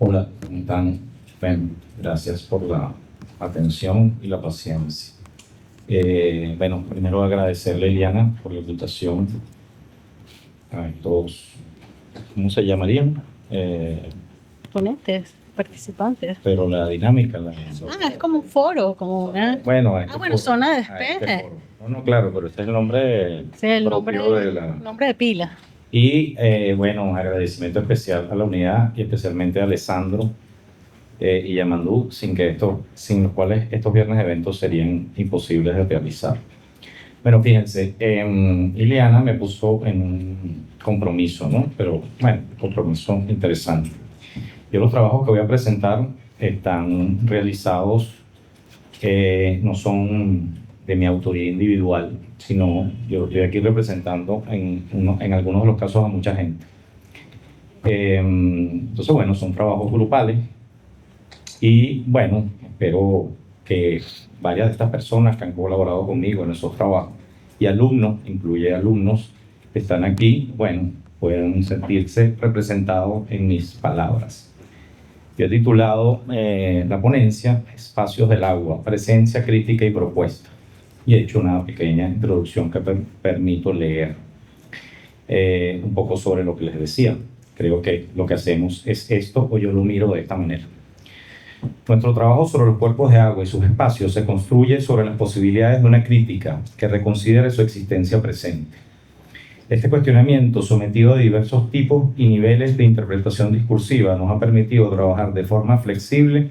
Speaker 7: Hola, ¿cómo están? Bueno, gracias por la atención y la paciencia. Bueno, primero agradecerle a Iliana por la invitación a estos, ¿cómo se llamarían?
Speaker 2: Ponentes, participantes.
Speaker 7: Pero la dinámica.
Speaker 2: Es como un foro, como una...
Speaker 7: Bueno,
Speaker 2: zona de despeje.
Speaker 7: No, claro, pero este es el nombre propio de la...
Speaker 2: nombre de pila.
Speaker 7: Y bueno, un agradecimiento especial a la unidad y especialmente a Alessandro y Yamandú, sin los cuales estos viernes eventos serían imposibles de realizar. Bueno, fíjense, Ileana me puso en un compromiso, ¿no? Pero bueno, compromiso interesante. Yo los trabajos que voy a presentar están realizados, no son de mi autoría individual, sino yo estoy aquí representando en algunos de los casos a mucha gente. Entonces, bueno, son trabajos grupales y, bueno, espero que varias de estas personas que han colaborado conmigo en esos trabajos y alumnos, incluye alumnos que están aquí, bueno, puedan sentirse representados en mis palabras. Yo he titulado la ponencia Espacios del Agua, Presencia, Crítica y Propuesta. Y he hecho una pequeña introducción que permito leer un poco sobre lo que les decía. Creo que lo que hacemos es esto, o yo lo miro de esta manera. Nuestro trabajo sobre los cuerpos de agua y sus espacios se construye sobre las posibilidades de una crítica que reconsidere su existencia presente. Este cuestionamiento, sometido a diversos tipos y niveles de interpretación discursiva, nos ha permitido trabajar de forma flexible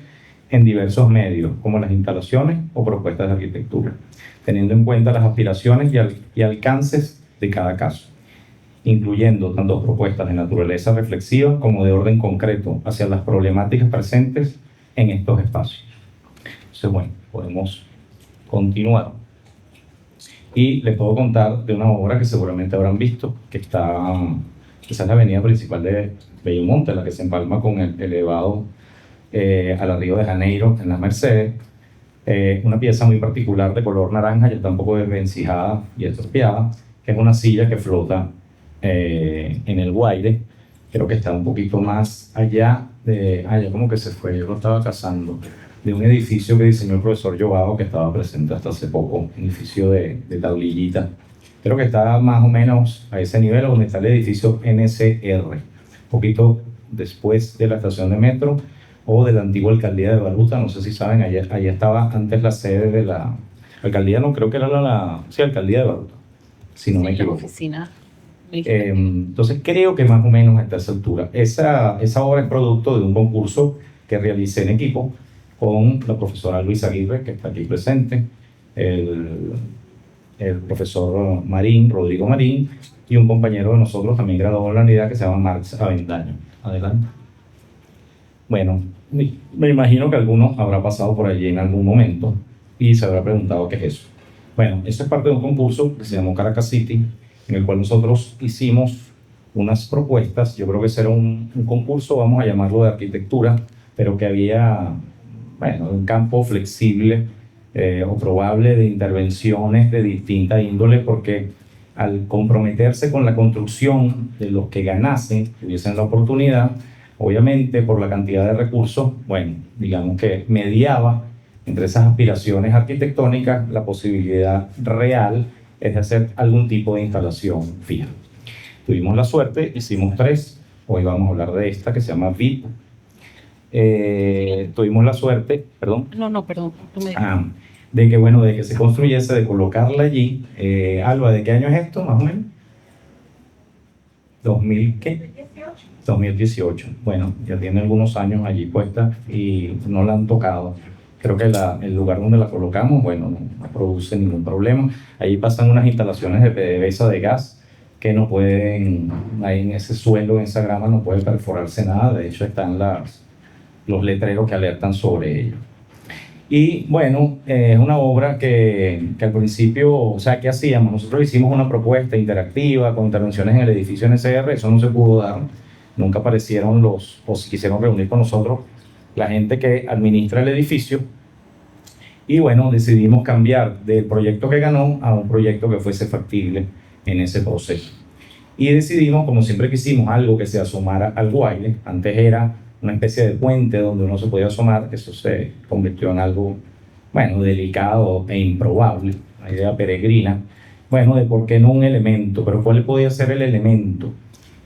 Speaker 7: en diversos medios, como las instalaciones o propuestas de arquitectura, teniendo en cuenta las aspiraciones y alcances de cada caso, incluyendo tanto propuestas de naturaleza reflexiva como de orden concreto hacia las problemáticas presentes en estos espacios. Entonces, bueno, podemos continuar. Y les puedo contar de una obra que seguramente habrán visto, que esa es la avenida principal de Bellomonte, la que se empalma con el elevado a la Río de Janeiro, en las Mercedes. Una pieza muy particular de color naranja, ya está un poco desvencijada y estropeada, que es una silla que flota en el Guaire. Creo que está un poquito más allá de... ya como que se fue, yo lo estaba cazando, de un edificio que diseñó el profesor Joao, que estaba presente hasta hace poco, un edificio de tablillita. Creo que está más o menos a ese nivel donde está el edificio NCR, un poquito después de la estación de metro o de la antigua alcaldía de Baruta. No sé si saben, allá estaba antes la sede de la alcaldía, no, creo que era sí, alcaldía de Baruta, si no me equivoco.
Speaker 8: Oficina.
Speaker 7: Entonces creo que más o menos a esa altura. Esa obra es producto de un concurso que realicé en equipo con la profesora Luisa Aguirre, que está aquí presente, el profesor Marín, Rodrigo Marín, y un compañero de nosotros también graduado en la unidad que se llama Marx Avendaño. Adelante. Bueno, me imagino que algunos habrá pasado por allí en algún momento y se habrá preguntado qué es eso. Bueno, eso es parte de un concurso que se llamó Caracas City, en el cual nosotros hicimos unas propuestas. Yo creo que ese era un concurso, vamos a llamarlo de arquitectura, pero que había, bueno, un campo flexible o probable de intervenciones de distinta índole, porque al comprometerse con la construcción de los que ganasen, tuviesen la oportunidad, obviamente por la cantidad de recursos, bueno, digamos que mediaba entre esas aspiraciones arquitectónicas la posibilidad real es de hacer algún tipo de instalación fija. Tuvimos la suerte, hicimos 3, hoy vamos a hablar de esta que se llama VIP. Tuvimos la suerte, perdón.
Speaker 8: Perdón. Tú me
Speaker 7: de que, bueno, de que se construyese, de colocarla allí. Alba, ¿de qué año es esto, más o menos? ¿2000 qué? 2018. Bueno, ya tiene algunos años allí puesta y no la han tocado. Creo que el lugar donde la colocamos, bueno, no produce ningún problema. Ahí pasan unas instalaciones de PDVSA de gas que no pueden, ahí en ese suelo, en esa grama, no puede perforarse nada. De hecho, están los letreros que alertan sobre ello. Y bueno, es una obra que al principio, o sea, ¿qué hacíamos? Nosotros hicimos una propuesta interactiva con intervenciones en el edificio NCR, eso no se pudo dar. Nunca aparecieron o se quisieron reunir con nosotros la gente que administra el edificio. Y bueno, decidimos cambiar del proyecto que ganó a un proyecto que fuese factible en ese proceso. Y decidimos, como siempre quisimos, algo que se asomara al Guaire. Antes era una especie de puente donde uno se podía asomar. Eso se convirtió en algo, bueno, delicado e improbable, una idea peregrina. Bueno, de por qué no un elemento, pero ¿cuál podía ser el elemento?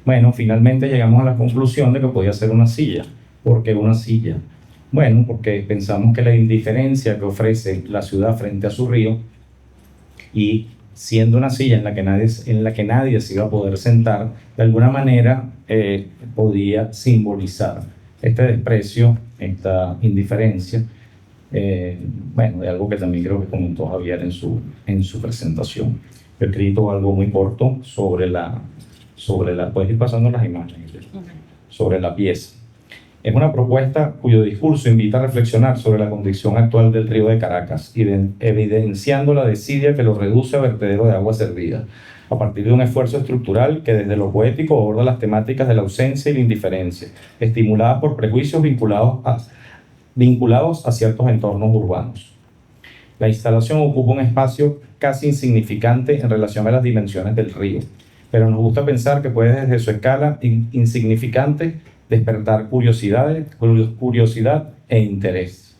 Speaker 7: Bueno, finalmente llegamos a la conclusión de que podía ser una silla. ¿Por qué una silla? Bueno, porque pensamos que la indiferencia que ofrece la ciudad frente a su río, y siendo una silla en la que nadie se iba a poder sentar, de alguna manera podía simbolizar este desprecio, esta indiferencia, bueno, de algo que también creo que comentó Javier en su presentación. He escrito algo muy corto sobre la puedes ir pasando las imágenes, sobre la pieza. Es una propuesta cuyo discurso invita a reflexionar sobre la condición actual del río de Caracas, evidenciando la desidia que lo reduce a vertedero de agua servida, a partir de un esfuerzo estructural que desde lo poético aborda las temáticas de la ausencia y la indiferencia, estimuladas por prejuicios vinculados a ciertos entornos urbanos. La instalación ocupa un espacio casi insignificante en relación a las dimensiones del río, pero nos gusta pensar que puede desde su escala insignificante despertar curiosidad e interés.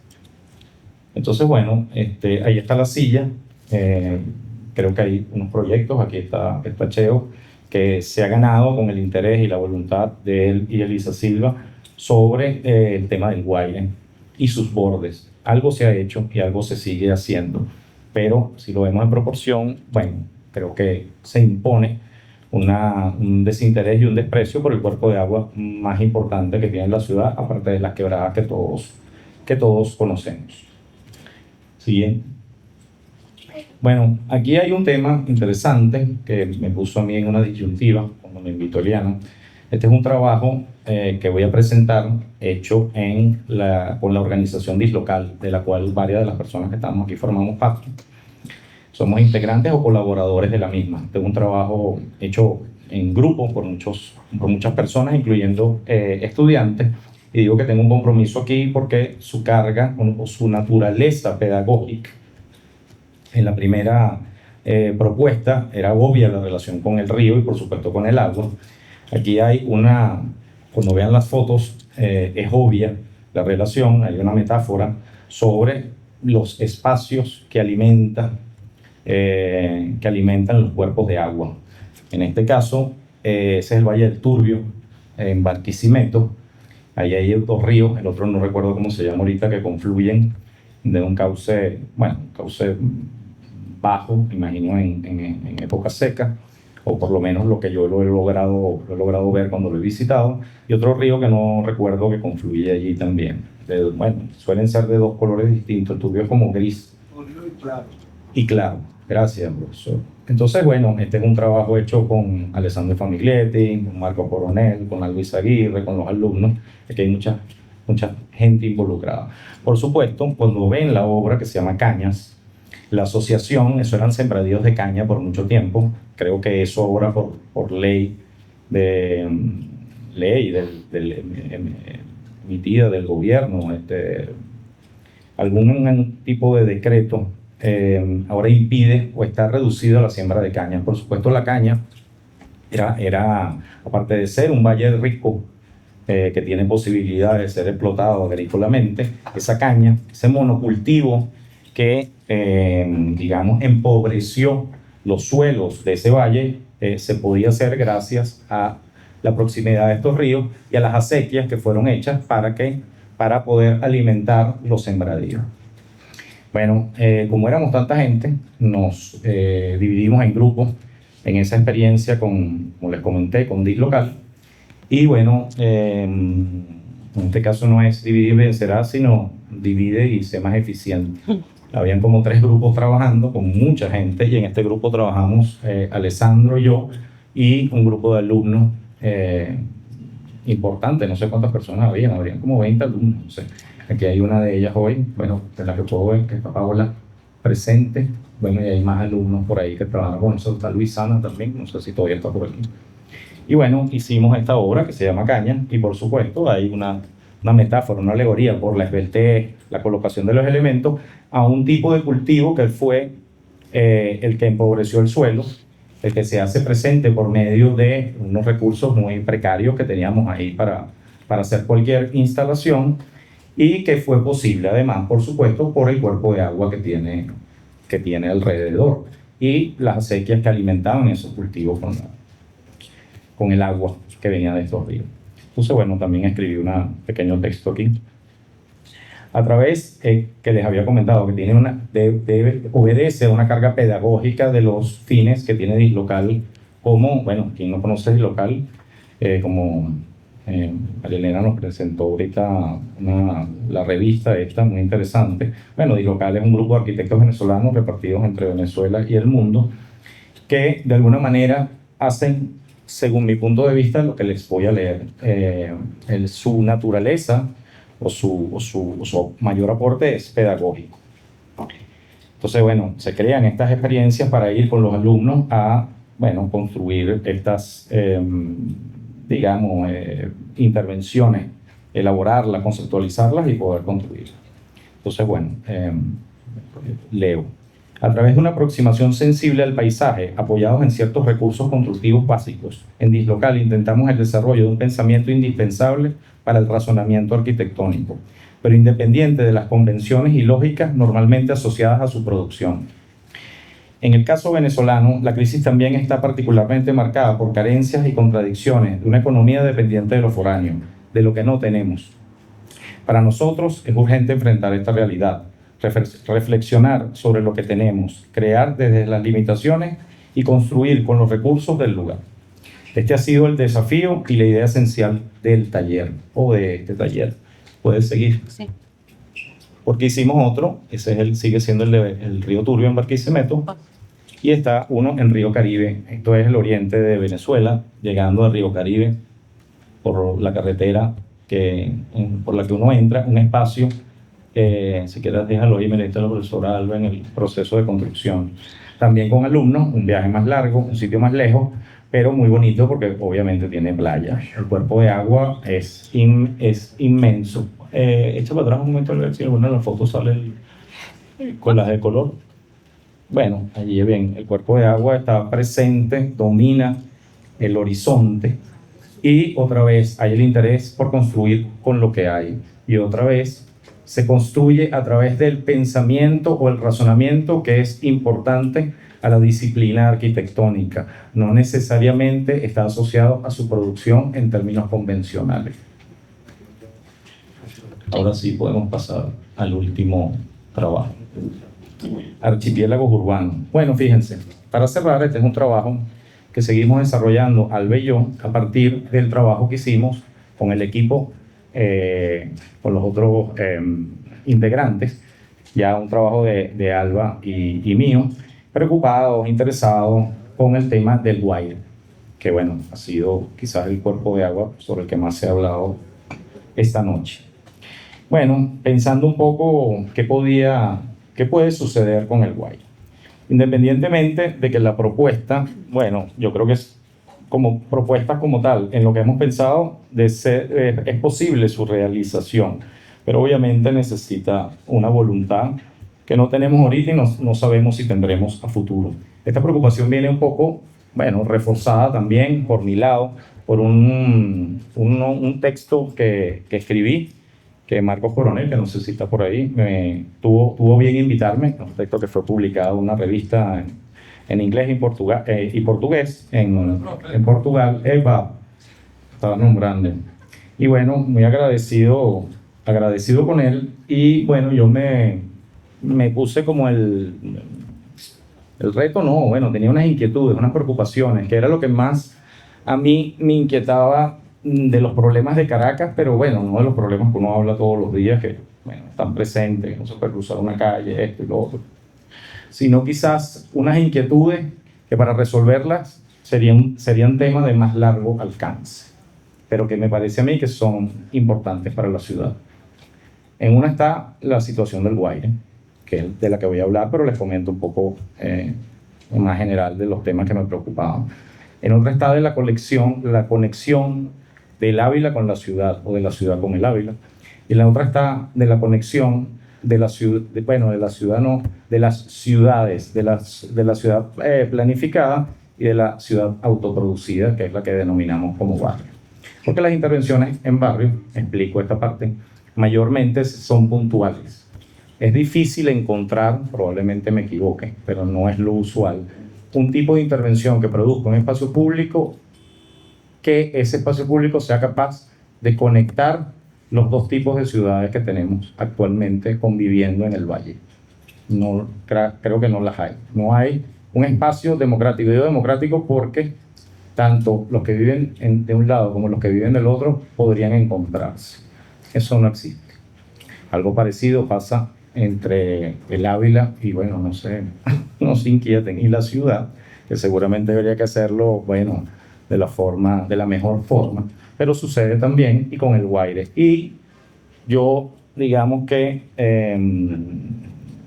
Speaker 7: Entonces, bueno, ahí está la silla. Creo que hay unos proyectos, aquí está Cheo, que se ha ganado con el interés y la voluntad de él y Elisa Silva sobre el tema del Guaire y sus bordes. Algo se ha hecho y algo se sigue haciendo, pero si lo vemos en proporción, bueno, creo que se impone un desinterés y un desprecio por el cuerpo de agua más importante que tiene la ciudad, aparte de las quebradas que todos que todos conocemos. Siguiente. Bueno, aquí hay un tema interesante que me puso a mí en una disyuntiva cuando me invitó Eliana. Este es un trabajo que voy a presentar hecho con la organización Dislocal, de la cual varias de las personas que estamos aquí formamos parte. Somos integrantes o colaboradores de la misma. Este es un trabajo hecho en grupo por muchas personas, incluyendo estudiantes. Y digo que tengo un compromiso aquí porque su carga o su naturaleza pedagógica en la primera propuesta era obvia la relación con el río y por supuesto con el agua. Aquí hay cuando vean las fotos, es obvia la relación, hay una metáfora sobre los espacios que alimentan los cuerpos de agua. En este caso, ese es el Valle del Turbio, en Barquisimeto. Ahí hay dos ríos, el otro no recuerdo cómo se llama ahorita, que confluyen de un cauce bajo, imagino en época seca, o por lo menos lo que yo lo he logrado ver cuando lo he visitado, y otro río que no recuerdo que confluye allí también. Suelen ser de dos colores distintos, el turbio es como gris. Y claro, gracias, profesor. Entonces, bueno, este es un trabajo hecho con Alessandro Famiglietti, con Marco Coronel, con Luis Aguirre, con los alumnos, que hay mucha gente involucrada. Por supuesto, cuando ven la obra que se llama Cañas, la asociación, eso eran sembradíos de caña por mucho tiempo, creo que eso ahora por ley emitida del gobierno, algún tipo de decreto, ahora impide o está reducida la siembra de caña. Por supuesto, la caña era aparte de ser un valle rico que tiene posibilidad de ser explotado agrícolamente, esa caña, ese monocultivo que, digamos, empobreció los suelos de ese valle, se podía hacer gracias a la proximidad de estos ríos y a las acequias que fueron hechas para poder alimentar los sembradíos. Bueno, como éramos tanta gente, nos dividimos en grupos en esa experiencia como les comenté, con Dislocal. Y bueno, en este caso no es dividir y vencerá, sino divide y sé más eficiente. Habían como 3 grupos trabajando con mucha gente, y en este grupo trabajamos Alessandro, yo y un grupo de alumnos importante, no sé cuántas personas habrían como 20 alumnos, no sé. Aquí hay una de ellas hoy, bueno, de la que puedo ver, que está Paola presente. Bueno, y hay más alumnos por ahí que trabajan con nosotros, está Luisana también, no sé si todavía está por aquí. Y bueno, hicimos esta obra que se llama Caña, y por supuesto hay una metáfora, una alegoría por la esbeltez, la colocación de los elementos a un tipo de cultivo que fue el que empobreció el suelo, el que se hace presente por medio de unos recursos muy precarios que teníamos ahí para hacer cualquier instalación, y que fue posible además, por supuesto, por el cuerpo de agua que tiene alrededor y las acequias que alimentaban esos cultivos con el agua que venía de estos ríos. Entonces, bueno, también escribí un pequeño texto aquí. A través, que les había comentado, que tiene obedece a una carga pedagógica de los fines que tiene Dislocal, como, bueno, quien no conoce Dislocal, como María Elena nos presentó ahorita la revista esta, muy interesante. Bueno, Dislocal es un grupo de arquitectos venezolanos repartidos entre Venezuela y el mundo, que de alguna manera hacen, según mi punto de vista, lo que les voy a leer, su naturaleza o su mayor aporte es pedagógico. Entonces, bueno, se crean estas experiencias para ir con los alumnos a, bueno, construir estas, digamos, intervenciones, elaborarlas, conceptualizarlas y poder construirlas. Entonces, bueno, leo. A través de una aproximación sensible al paisaje, apoyados en ciertos recursos constructivos básicos, en Dislocal intentamos el desarrollo de un pensamiento indispensable para el razonamiento arquitectónico, pero independiente de las convenciones y lógicas normalmente asociadas a su producción. En el caso venezolano, la crisis también está particularmente marcada por carencias y contradicciones de una economía dependiente de lo foráneo, de lo que no tenemos. Para nosotros es urgente enfrentar esta realidad, reflexionar sobre lo que tenemos, crear desde las limitaciones y construir con los recursos del lugar. Este ha sido el desafío y la idea esencial del taller, o de este taller. ¿Puedes seguir?
Speaker 8: Sí.
Speaker 7: porque hicimos otro, ese es sigue siendo el río Turbio en Barquisimeto, y está uno en Río Caribe. Esto es el oriente de Venezuela, llegando a Río Caribe por la carretera por la que uno entra, un espacio, si quieres déjalo ahí, me la profesora Alba en el proceso de construcción. También con alumnos, un viaje más largo, un sitio más lejos, pero muy bonito porque obviamente tiene playa. El cuerpo de agua es inmenso. Echa para atrás un momento a ver si alguna de las fotos sale con las de color. Bueno, allí ven, el cuerpo de agua está presente, domina el horizonte y otra vez hay el interés por construir con lo que hay. Y otra vez se construye a través del pensamiento o el razonamiento que es importante a la disciplina arquitectónica. No necesariamente está asociado a su producción en términos convencionales. Ahora sí podemos pasar al último trabajo. Archipiélagos urbanos. Bueno, fíjense, para cerrar, este es un trabajo que seguimos desarrollando Alba y yo a partir del trabajo que hicimos con el equipo, con los otros integrantes, ya un trabajo de Alba y mío, preocupados, interesados con el tema del Guaire, que bueno, ha sido quizás el cuerpo de agua sobre el que más se ha hablado esta noche. Bueno, pensando un poco qué puede suceder con el Guaire. Independientemente de que la propuesta, bueno, yo creo que es como propuesta como tal, en lo que hemos pensado, es posible su realización, pero obviamente necesita una voluntad que no tenemos ahorita y no sabemos si tendremos a futuro. Esta preocupación viene un poco, bueno, reforzada también por mi lado, por un texto que escribí, que Marcos Coronel, que no sé si está por ahí, tuvo bien invitarme, un texto que fue publicado en una revista en inglés y portugués en Portugal, estaba nombrando. Y bueno, muy agradecido con él, y bueno, yo me puse como el reto, no, bueno, tenía unas inquietudes, unas preocupaciones, que era lo que más a mí me inquietaba de los problemas de Caracas, pero bueno, no de los problemas que uno habla todos los días, que bueno, están presentes, no se puede cruzar una calle, esto y lo otro, sino quizás unas inquietudes que para resolverlas serían temas de más largo alcance, pero que me parece a mí que son importantes para la ciudad. En una está la situación del Guaire, que es de la que voy a hablar, pero les comento un poco más general de los temas que me preocupaban. En otra está de la conexión del Ávila con la ciudad, o de la ciudad con el Ávila. Y la otra está de la conexión de las ciudades, de la ciudad planificada y de la ciudad autoproducida, que es la que denominamos como barrio. Porque las intervenciones en barrio, explico esta parte, mayormente son puntuales. Es difícil encontrar, probablemente me equivoque, pero no es lo usual, un tipo de intervención que produzca un espacio público, que ese espacio público sea capaz de conectar los dos tipos de ciudades que tenemos actualmente conviviendo en el valle. No, creo que no las hay. No hay un espacio democrático. Digo democrático porque tanto los que viven de un lado como los que viven del otro podrían encontrarse. Eso no existe. Algo parecido pasa entre el Ávila y, bueno, no sé, no se inquieten, y la ciudad, que seguramente debería que hacerlo, bueno, de la mejor forma, pero sucede también y con el Guaire. Y yo, digamos que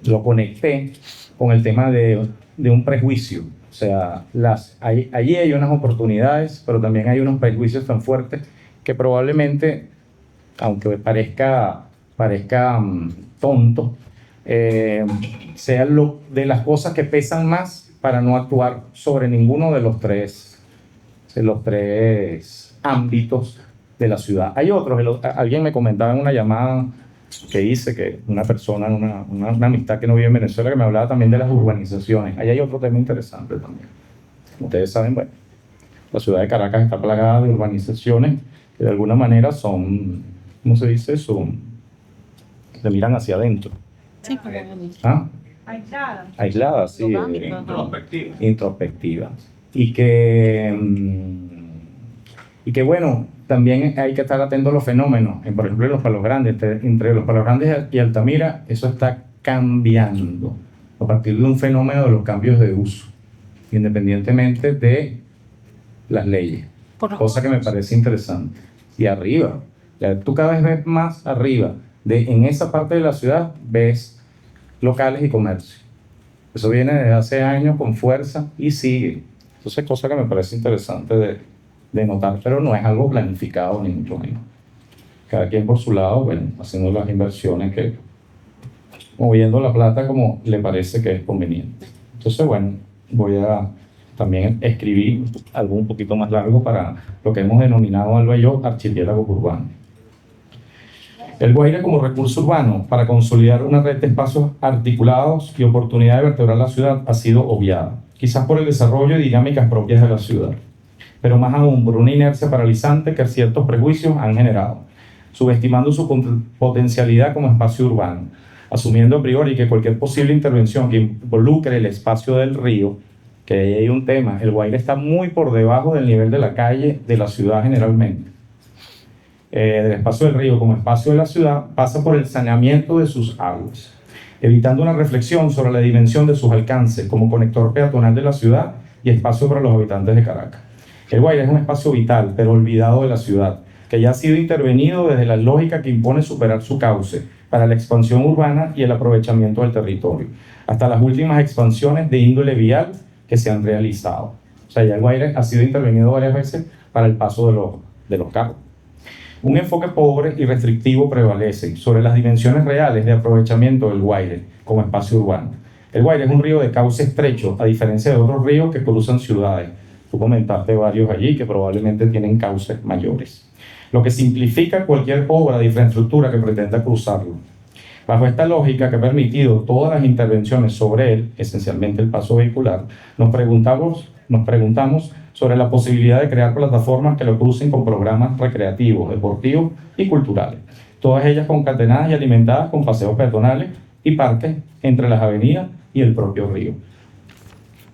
Speaker 7: lo conecté con el tema de un prejuicio. O sea, allí hay unas oportunidades, pero también hay unos prejuicios tan fuertes que probablemente, aunque parezca tonto, sea de las cosas que pesan más para no actuar sobre ninguno de los tres ámbitos de la ciudad. Hay otros, alguien me comentaba en una llamada que hice, que una persona, una amistad que no vive en Venezuela, que me hablaba también de las urbanizaciones. Ahí hay otro tema interesante también. Ustedes saben, bueno, la ciudad de Caracas está plagada de urbanizaciones que de alguna manera son, ¿cómo se dice? Se miran hacia adentro.
Speaker 3: Sí,
Speaker 7: ¿Ah? Aisladas, sí. Introspectivas. Y que bueno, también hay que estar atento a los fenómenos. Por ejemplo, en los Palos Grandes, entre los Palos Grandes y Altamira, eso está cambiando a partir de un fenómeno de los cambios de uso, independientemente de las leyes. Cosa que me parece interesante. Y arriba, tú cada vez ves más arriba, en esa parte de la ciudad ves locales y comercio. Eso viene desde hace años con fuerza y sigue. Entonces, cosa que me parece interesante de notar, pero no es algo planificado ni mucho menos. Cada quien por su lado, bueno, haciendo las inversiones moviendo la plata como le parece que es conveniente. Entonces, bueno, voy a también escribir algo un poquito más largo para lo que hemos denominado Alba y yo archipiélago urbano. El Guaire como recurso urbano para consolidar una red de espacios articulados y oportunidad de vertebrar la ciudad ha sido obviada, quizás por el desarrollo y dinámicas propias de la ciudad, pero más aún por una inercia paralizante que ciertos prejuicios han generado, subestimando su potencialidad como espacio urbano, asumiendo a priori que cualquier posible intervención que involucre el espacio del río, que ahí hay un tema, el Guaire está muy por debajo del nivel de la calle de la ciudad generalmente. Del espacio del río como espacio de la ciudad pasa por el saneamiento de sus aguas, evitando una reflexión sobre la dimensión de sus alcances como conector peatonal de la ciudad y espacio para los habitantes de Caracas. El Guaire es un espacio vital, pero olvidado de la ciudad, que ya ha sido intervenido desde la lógica que impone superar su cauce para la expansión urbana y el aprovechamiento del territorio, hasta las últimas expansiones de índole vial que se han realizado. O sea, ya el Guaire ha sido intervenido varias veces para el paso de los carros. Un enfoque pobre y restrictivo prevalece sobre las dimensiones reales de aprovechamiento del Guaire como espacio urbano. El Guaire es un río de cauce estrecho, a diferencia de otros ríos que cruzan ciudades. Tú comentaste varios allí que probablemente tienen cauces mayores, lo que simplifica cualquier obra de infraestructura que pretenda cruzarlo. Bajo esta lógica que ha permitido todas las intervenciones sobre él, esencialmente el paso vehicular, nos preguntamos sobre la posibilidad de crear plataformas que lo crucen con programas recreativos, deportivos y culturales, todas ellas concatenadas y alimentadas con paseos peatonales y parques entre las avenidas y el propio río.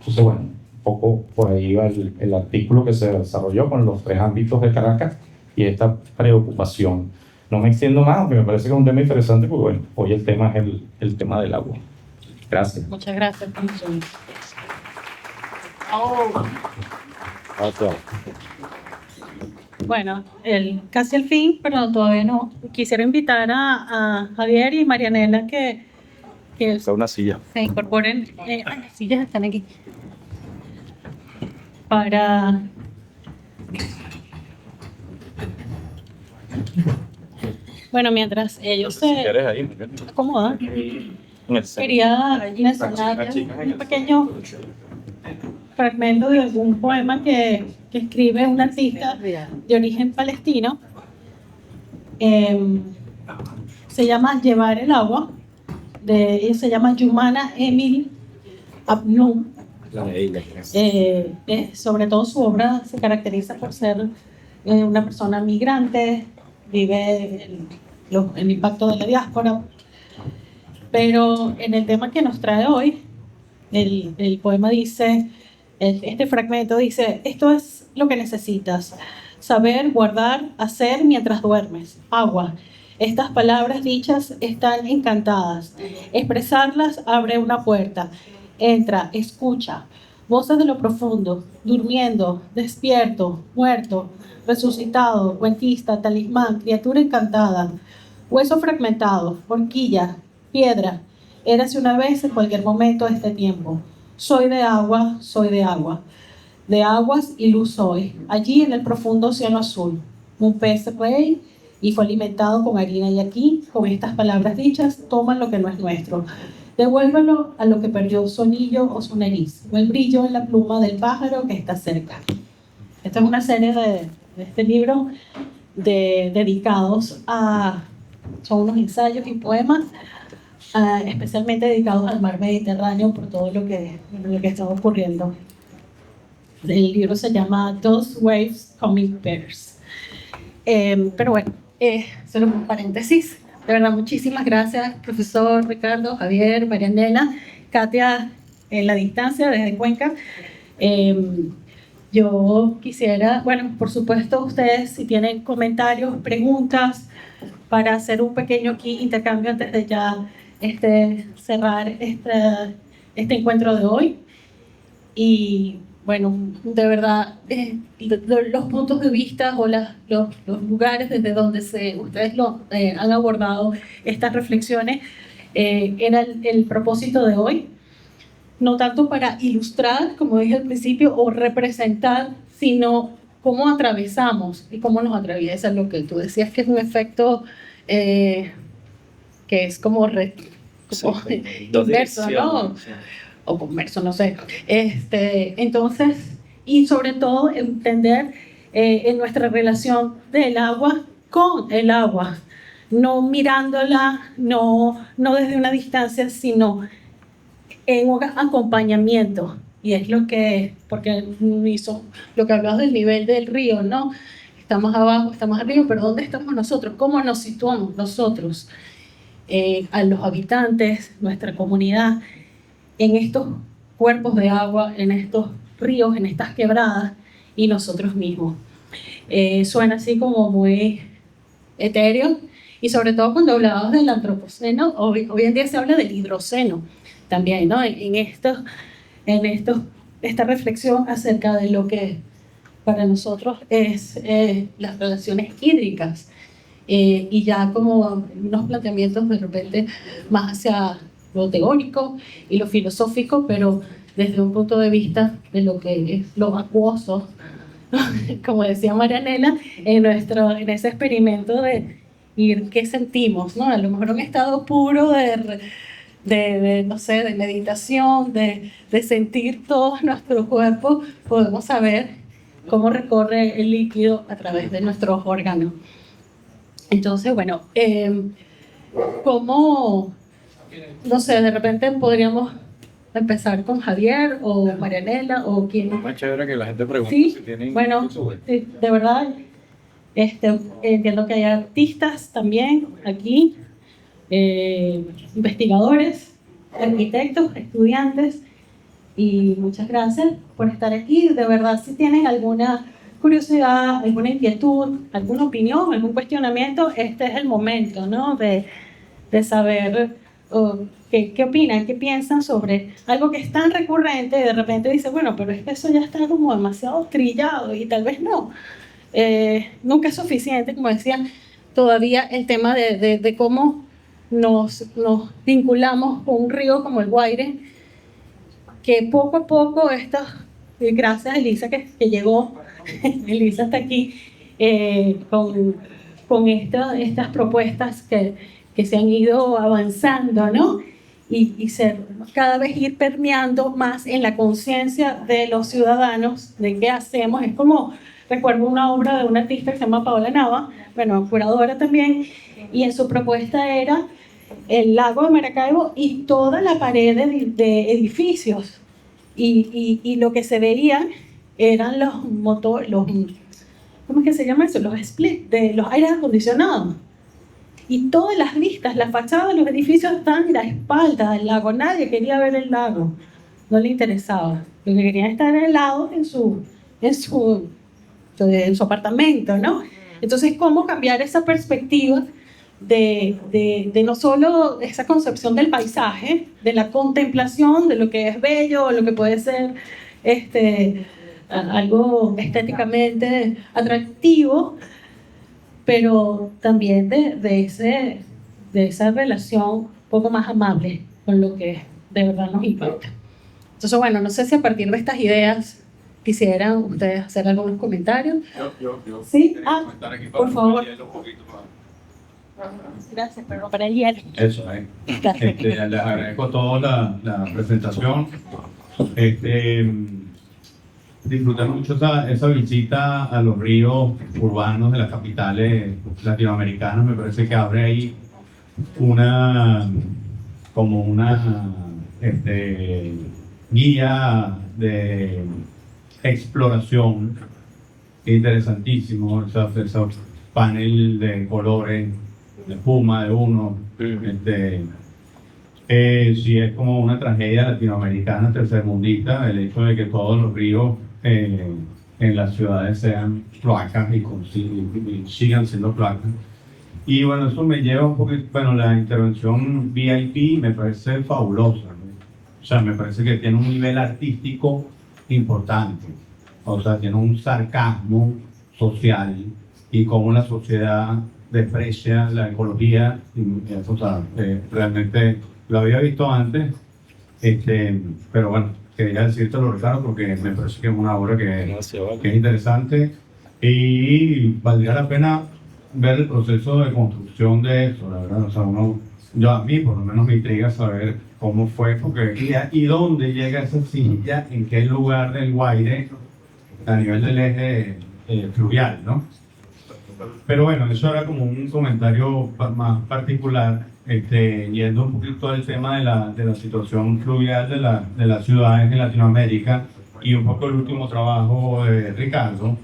Speaker 7: Entonces, bueno, un poco por ahí va el artículo que se desarrolló con los 3 ámbitos de Caracas y esta preocupación. No me extiendo más, aunque me parece que es un tema interesante, porque bueno, hoy el tema es el tema del agua. Gracias.
Speaker 2: Muchas gracias, profesor. Bueno, casi el fin, pero todavía no. Quisiera invitar a Javier y Marianela que
Speaker 7: Está una silla.
Speaker 2: se incorporen. Las sillas están aquí. Para... Bueno, mientras ellos se
Speaker 7: ahí,
Speaker 2: acomodan, quería mencionar un pequeño fragmento de un poema que escribe un artista de origen palestino. Se llama Llevar el agua. Ella se llama Yumana Emil Abnum. Sobre todo su obra se caracteriza por ser una persona migrante, vive el impacto de la diáspora. Pero en el tema que nos trae hoy, el poema dice, este fragmento dice: esto es lo que necesitas, saber, guardar, hacer mientras duermes. Agua. Estas palabras dichas están encantadas. Expresarlas abre una puerta. Entra, escucha. Voces de lo profundo, durmiendo, despierto, muerto, resucitado, cuentista, talismán, criatura encantada, hueso fragmentado, horquilla, piedra. Érase una vez en cualquier momento de este tiempo. Soy de agua, de aguas y luz soy, allí en el profundo océano azul. Un pez rey y fue alimentado con harina, y aquí, con estas palabras dichas, toman lo que no es nuestro. Devuélvelo a lo que perdió su anillo o su nariz, o el brillo en la pluma del pájaro que está cerca. Esta es una serie de este libro dedicados son unos ensayos y poemas especialmente dedicados al mar Mediterráneo por todo lo que está ocurriendo. El libro se llama Those Waves Coming Pairs. Pero bueno, solo un paréntesis. De verdad, muchísimas gracias, profesor Ricardo, Javier, Marianela, Katia en la distancia desde Cuenca. Yo quisiera, bueno, por supuesto, ustedes si tienen comentarios, preguntas, para hacer un pequeño aquí intercambio antes de ya cerrar este encuentro de hoy. Y bueno, de verdad, los puntos de vista o los lugares desde donde ustedes han abordado estas reflexiones era el propósito de hoy. No tanto para ilustrar, como dije al principio, o representar, sino cómo atravesamos y cómo nos atraviesa lo que tú decías, que es un efecto que es como inverso, ¿no? O converso, no sé. Entonces, y sobre todo entender en nuestra relación del agua con el agua, no mirándola, no desde una distancia, sino en un acompañamiento. Y es lo que, porque hizo lo que hablabas del nivel del río, ¿no? Estamos abajo, estamos arriba, pero ¿dónde estamos nosotros? ¿Cómo nos situamos nosotros, a los habitantes, nuestra comunidad, en estos cuerpos de agua, en estos ríos, en estas quebradas y nosotros mismos? Suena así como muy etéreo, y sobre todo cuando hablabas del antropoceno, hoy en día se habla del hidroceno también, ¿no? Esta reflexión acerca de lo que para nosotros es las relaciones hídricas, y ya como unos planteamientos de repente más hacia lo teórico y lo filosófico, pero desde un punto de vista de lo que es lo acuoso, como decía Marianela, en ese experimento de ir qué sentimos, ¿no? A lo mejor un estado puro no sé, de meditación, de sentir todo nuestro cuerpo, podemos saber cómo recorre el líquido a través de nuestros órganos. Entonces, bueno, ¿cómo, no sé, de repente podríamos empezar con Javier o Marianela o quien?
Speaker 8: Más chévere que la gente pregunte
Speaker 2: Sí,
Speaker 8: si tienen
Speaker 2: bueno, sí, de verdad, entiendo que hay artistas también aquí, investigadores, arquitectos, estudiantes, y muchas gracias por estar aquí. De verdad, si tienen alguna curiosidad, alguna inquietud, alguna opinión, algún cuestionamiento, este es el momento, ¿no? de saber qué opinan, qué piensan sobre algo que es tan recurrente, y de repente dice, bueno, pero es que eso ya está como demasiado trillado, y tal vez no. Nunca es suficiente, como decía, todavía el tema de cómo nos vinculamos con un río como el Guaire, que poco a poco gracias a Elisa que llegó, Elisa está aquí, con estas propuestas que se han ido avanzando, ¿no? Y cada vez ir permeando más en la conciencia de los ciudadanos de qué hacemos. Es como, recuerdo una obra de una artista que se llama Paola Nava, bueno, curadora también, y en su propuesta era el lago de Maracaibo y toda la pared de edificios, y lo que se veía eran los motores, ¿cómo es que se llama eso? Los split de los aires acondicionados, y todas las vistas, las fachadas de los edificios están a la espalda del lago. Nadie quería ver el lago, no le interesaba, lo que querían estar al lado en su apartamento, ¿no? Entonces, ¿cómo cambiar esa perspectiva de no solo esa concepción del paisaje, de la contemplación de lo que es bello, lo que puede ser algo estéticamente atractivo, pero también de esa relación un poco más amable con lo que de verdad nos impacta? Entonces, bueno, no sé si a partir de estas ideas quisieran ustedes hacer algunos comentarios.
Speaker 8: Yo
Speaker 2: ¿Sí?
Speaker 8: quería comentar aquí
Speaker 2: por favor.
Speaker 8: un poquito más.
Speaker 2: Gracias, pero para el hielo.
Speaker 9: Eso, les agradezco toda la presentación. Disfruté mucho esa visita a los ríos urbanos de las capitales latinoamericanas. Me parece que abre ahí una guía de exploración interesantísimo. Esos panel de colores, de espuma de uno. Sí, es como una tragedia latinoamericana tercermundista el hecho de que todos los ríos en las ciudades sean cloacas y sigan siendo cloacas. Y bueno, eso me lleva un poquito, bueno, la intervención VIP me parece fabulosa, ¿no? O sea, me parece que tiene un nivel artístico importante, o sea, tiene un sarcasmo social y cómo la sociedad desprecia la ecología, y eso, o sea, realmente lo había visto antes, pero bueno, quería decírtelo, Ricardo, porque me parece que es una obra que es interesante y valdría la pena ver el proceso de construcción de eso, la verdad. O sea, yo a mí por lo menos me intriga saber cómo fue, porque y dónde llega esa silla, en qué lugar del Guaire a nivel del eje fluvial, ¿no? Pero bueno, eso era como un comentario más particular, yendo un poquito al tema de la situación fluvial de las ciudades en Latinoamérica y un poco el último trabajo de Ricardo.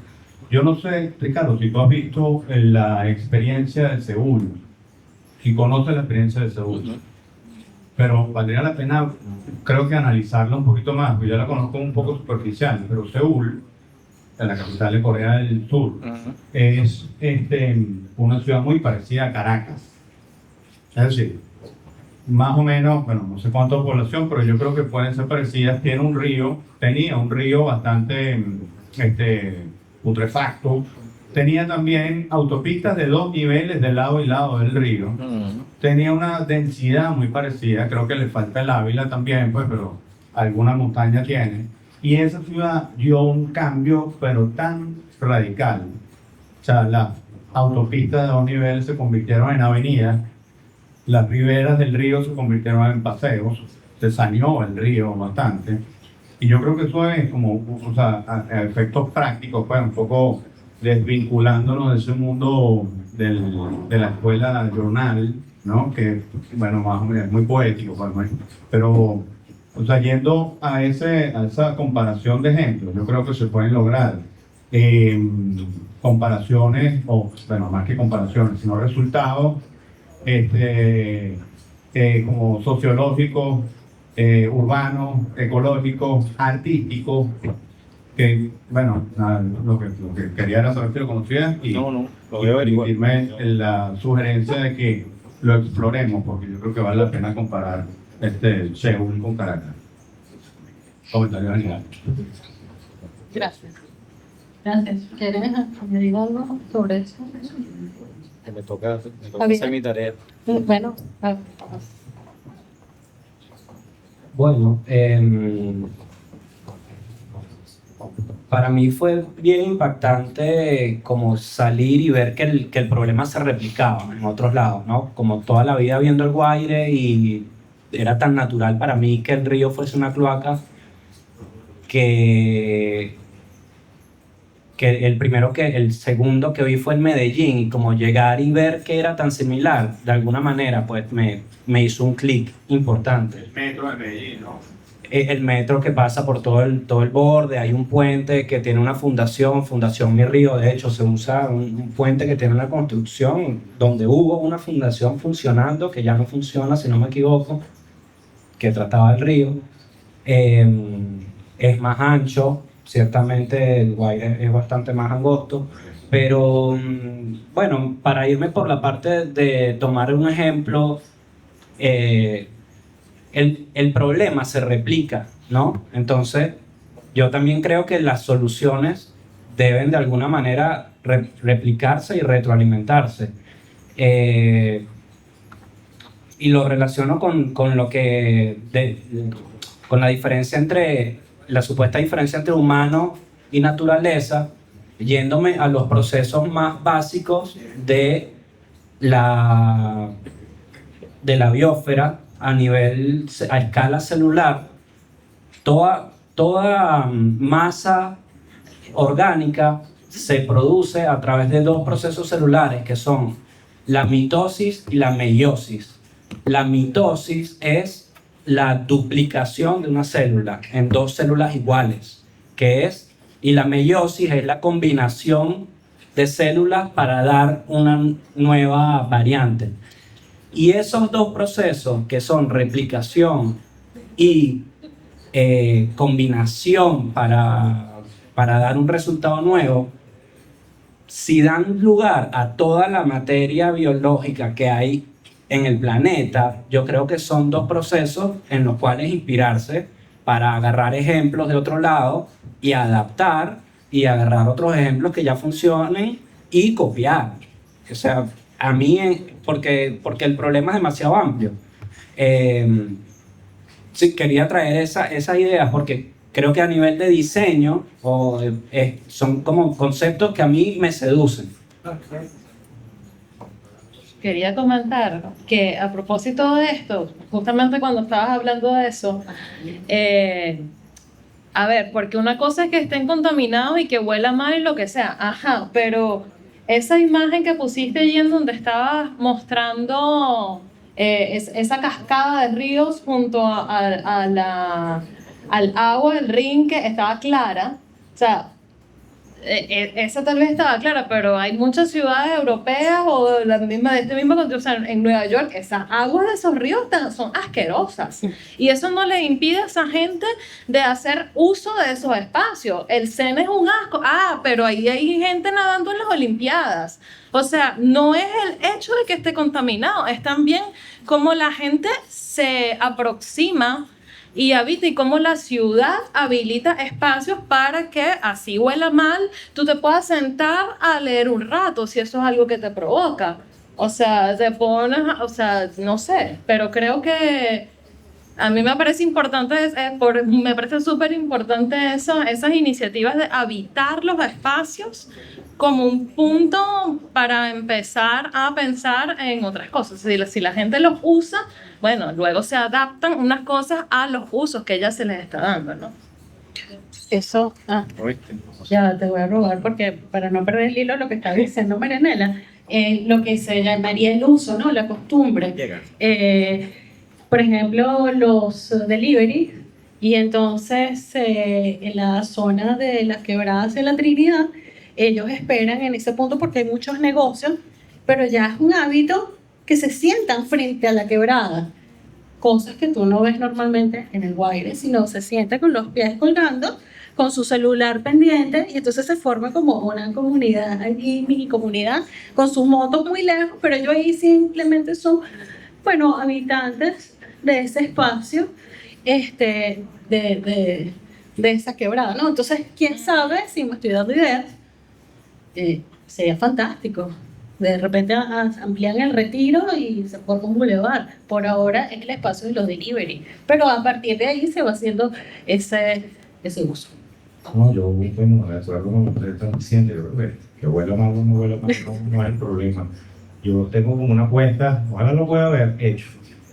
Speaker 9: Yo no sé, Ricardo, si tú has visto la experiencia de Seúl, si conoces la experiencia de Seúl, pero valdría la pena, creo que analizarla un poquito más, porque yo la conozco un poco superficial, pero Seúl, en la capital de Corea del Sur, es una ciudad muy parecida a Caracas. Es decir, más o menos, bueno, no sé cuánta población, pero yo creo que pueden ser parecidas. Tenía un río bastante putrefacto. Tenía también autopistas de 2 niveles de lado y lado del río. Tenía una densidad muy parecida, creo que le falta el Ávila también, pues, pero alguna montaña tiene. Y esa ciudad dio un cambio, pero tan radical. O sea, las autopistas de 2 niveles se convirtieron en avenidas, las riberas del río se convirtieron en paseos, se saneó el río bastante. Y yo creo que eso es como, o sea, a efectos prácticos, pues, un poco desvinculándonos de ese mundo de la escuela jornal, ¿no? Que, bueno, más o menos es muy poético, pues, pero, o sea, yendo a esa comparación de ejemplos, yo creo que se pueden lograr comparaciones, o, bueno, más que comparaciones, sino resultados como sociológicos, urbanos, ecológicos, artísticos, que, bueno, nada, lo que quería era saber si lo conocías y
Speaker 7: lo voy a averiguar.
Speaker 9: permitirme la sugerencia de que lo exploremos, porque yo creo que vale la pena comparar Seúl con Caracas. Comentario general.
Speaker 2: Gracias. Gracias. ¿Quieres añadir algo sobre eso?
Speaker 7: Me toca
Speaker 2: bien.
Speaker 7: hacer mi tarea.
Speaker 2: Bueno,
Speaker 5: Bueno, para mí fue bien impactante como salir y ver que el problema se replicaba en otros lados, ¿no? Como toda la vida viendo el Guaire, y era tan natural para mí que el río fuese una cloaca que el segundo que vi fue en Medellín, y como llegar y ver que era tan similar, de alguna manera, pues me hizo un clic importante.
Speaker 9: El metro de Medellín, ¿no?
Speaker 5: El metro que pasa por todo el borde, hay un puente que tiene una Fundación Mi Río, de hecho se usa un puente que tiene una construcción donde hubo una fundación funcionando, que ya no funciona, si no me equivoco, que trataba el río. Es más ancho, ciertamente el Guaire es bastante más angosto, pero bueno, para irme por la parte de tomar un ejemplo, el problema se replica, ¿no? Entonces, yo también creo que las soluciones deben de alguna manera replicarse y retroalimentarse. Y lo relaciono con la diferencia la supuesta diferencia entre humano y naturaleza, yéndome a los procesos más básicos de la biosfera a escala celular. Toda masa orgánica se produce a través de 2 procesos celulares, que son la mitosis y la meiosis. La mitosis es la duplicación de una célula en 2 células iguales, y la meiosis es la combinación de células para dar una nueva variante. Y esos 2 procesos, que son replicación y combinación para para dar un resultado nuevo, si dan lugar a toda la materia biológica que hay en el planeta, yo creo que son dos procesos en los cuales inspirarse para agarrar ejemplos de otro lado y adaptar y agarrar otros ejemplos que ya funcionen y copiar. O sea, a mí, porque el problema es demasiado amplio. Sí, quería traer esas ideas porque creo que a nivel de diseño son como conceptos que a mí me seducen.
Speaker 6: Quería comentar que a propósito de esto, justamente cuando estabas hablando de eso, a ver, porque una cosa es que estén contaminados y que huela mal y lo que sea, ajá, pero esa imagen que pusiste allí en donde estabas mostrando esa cascada de ríos junto al agua del ring que estaba clara, o sea, esa tal vez estaba clara, pero hay muchas ciudades europeas o de este mismo continente, o sea, en Nueva York, esas aguas de esos ríos son asquerosas. Y eso no le impide a esa gente de hacer uso de esos espacios. El Sena es un asco, pero ahí hay gente nadando en las Olimpiadas. O sea, no es el hecho de que esté contaminado, es también cómo la gente se aproxima y habita y cómo la ciudad habilita espacios para que así huela mal, tú te puedas sentar a leer un rato si eso es algo que te provoca. O sea, te pones, o sea, no sé, pero creo que a mí me parece importante, me parece súper importante esas iniciativas de habitar los espacios como un punto para empezar a pensar en otras cosas. Si la gente los usa, bueno, luego se adaptan unas cosas a los usos que ella se les está dando, ¿no?
Speaker 2: Eso, ya te voy a robar porque para no perder el hilo lo que estaba diciendo Marianela, lo que se llamaría el uso, ¿no? La costumbre. Por ejemplo, los delivery, y entonces en la zona de las Quebradas de la Trinidad, ellos esperan en ese punto porque hay muchos negocios, pero ya es un hábito que se sientan frente a la quebrada, cosas que tú no ves normalmente en el Guaire, sino se sientan con los pies colgando, con su celular pendiente, y entonces se forma como una comunidad allí, mini comunidad, con sus motos muy lejos, pero ellos ahí simplemente son, bueno, habitantes de ese espacio, de esa quebrada, ¿no? Entonces, quién sabe si me estoy dando ideas, sería fantástico. De repente amplían el Retiro y se forma un bulevar. Por ahora es el espacio de los delivery, pero a partir de ahí se va haciendo ese uso.
Speaker 7: No, yo, bueno, de acuerdo con lo que ustedes están diciendo, yo creo que huela mal o no huela mal no es el problema. Yo tengo como una apuesta, ojalá lo pueda haber hecho,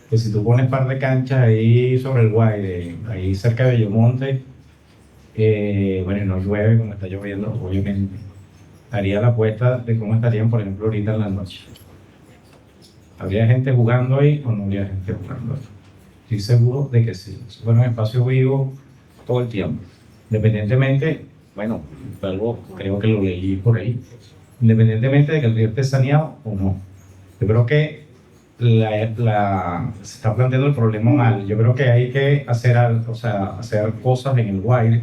Speaker 7: que si tú pones par de canchas ahí sobre el Guaire, ahí cerca de Bellomonte, bueno, no llueve como está lloviendo, obviamente, haría la apuesta de cómo estarían, por ejemplo, ahorita en la noche. ¿Habría gente jugando ahí o no habría gente jugando ahí? Estoy seguro de que sí. Fueron espacios vivos todo el tiempo. Independientemente, bueno, algo creo que lo leí por ahí, independientemente de que el río esté saneado o no. Yo creo que se está planteando el problema mal. Yo creo que hay que hacer cosas en el Guaire,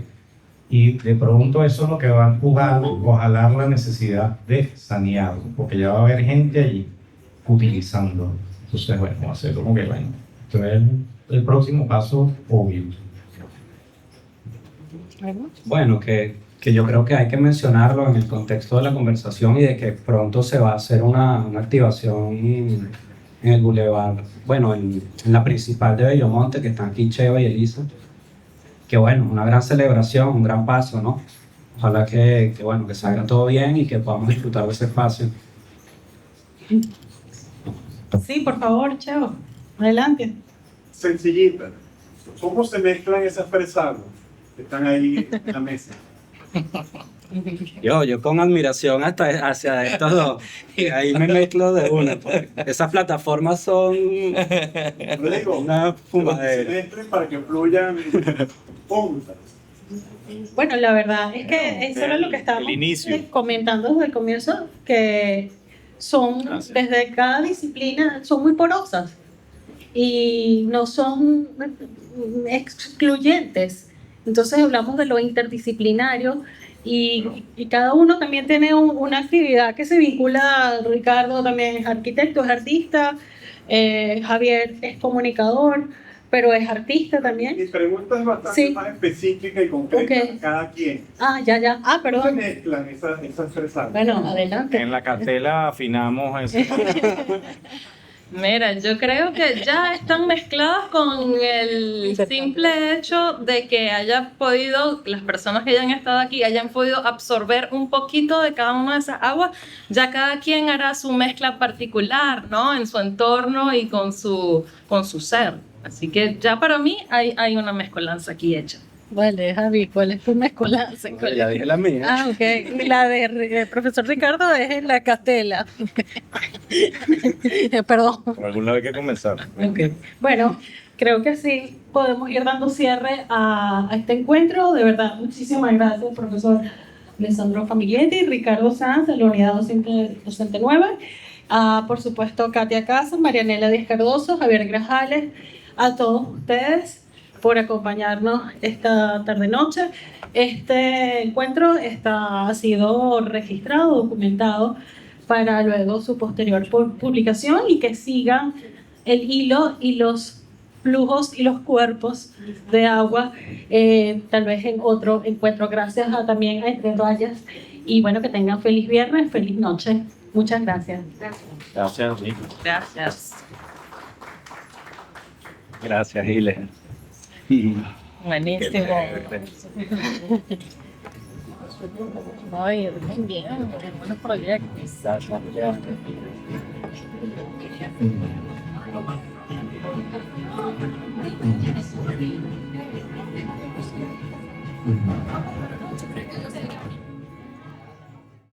Speaker 7: y de pronto eso es lo que va a empujar o jalar la necesidad de sanear, porque ya va a haber gente allí utilizando. Entonces, bueno, va a ser como que, bueno, esto es el próximo paso obvio.
Speaker 5: Bueno, que yo creo que hay que mencionarlo en el contexto de la conversación y de que pronto se va a hacer una activación en el bulevar, bueno, en la principal de Bellomonte, que están aquí Cheva y Elisa. Que bueno, una gran celebración, un gran paso, ¿no? Ojalá que salga todo bien y que podamos disfrutar de ese espacio.
Speaker 2: Sí, por favor, Cheo, adelante.
Speaker 10: Sencillita. ¿Cómo se mezclan esas fresadas que están ahí en la mesa?
Speaker 5: Yo con admiración hacia estos dos, y ahí me mezclo de una. Esas plataformas son una fumadera.
Speaker 10: Se mezclen para que fluyan juntas.
Speaker 2: Bueno, la verdad es que eso era lo que estábamos comentando desde el comienzo, que son, desde cada disciplina, son muy porosas y no son excluyentes. Entonces hablamos de lo interdisciplinario y cada uno también tiene una actividad que se vincula. Ricardo también es arquitecto, es artista, Javier es comunicador, pero es artista también.
Speaker 10: Mi pregunta es bastante
Speaker 2: Sí.
Speaker 10: más específica y concreta
Speaker 2: Ok.
Speaker 10: a cada quien.
Speaker 2: Ya.
Speaker 10: ¿Cómo se
Speaker 2: Perdón.
Speaker 10: mezclan esas tres áreas?
Speaker 2: Bueno, adelante.
Speaker 7: En la cartela afinamos eso.
Speaker 6: Mira, yo creo que ya están mezcladas con el simple hecho de que haya podido, las personas que hayan estado aquí, hayan podido absorber un poquito de cada una de esas aguas. Ya cada quien hará su mezcla particular, ¿no? En su entorno y con su ser. Así que ya para mí hay una mezcolanza aquí hecha.
Speaker 2: Vale, Javi, ¿cuál es tu mezcolanza?
Speaker 7: Ya dije la mía.
Speaker 2: Ok. La de profesor Ricardo es en la castela. Perdón.
Speaker 7: Por algún lado hay que comenzar.
Speaker 2: Ok. Bueno, creo que sí podemos ir dando cierre a este encuentro. De verdad, muchísimas gracias, profesor Alessandro Famiglietti, Ricardo Sanz, de la Unidad Docente 9. Por supuesto, Katia Casas, Marianela Díaz Cardoso, Javier Grajales, a todos ustedes por acompañarnos esta tarde-noche. Este encuentro ha sido registrado, documentado, para luego su posterior publicación y que sigan el hilo y los flujos y los cuerpos de agua, tal vez en otro encuentro. Gracias también a Entre Rayas y bueno, que tengan feliz viernes, feliz noche. Muchas gracias.
Speaker 7: Gracias, Rico.
Speaker 6: Gracias.
Speaker 7: Gracias, Gile.
Speaker 6: Buenísimo. Ay, bien, buenos proyectos.
Speaker 7: Gracias.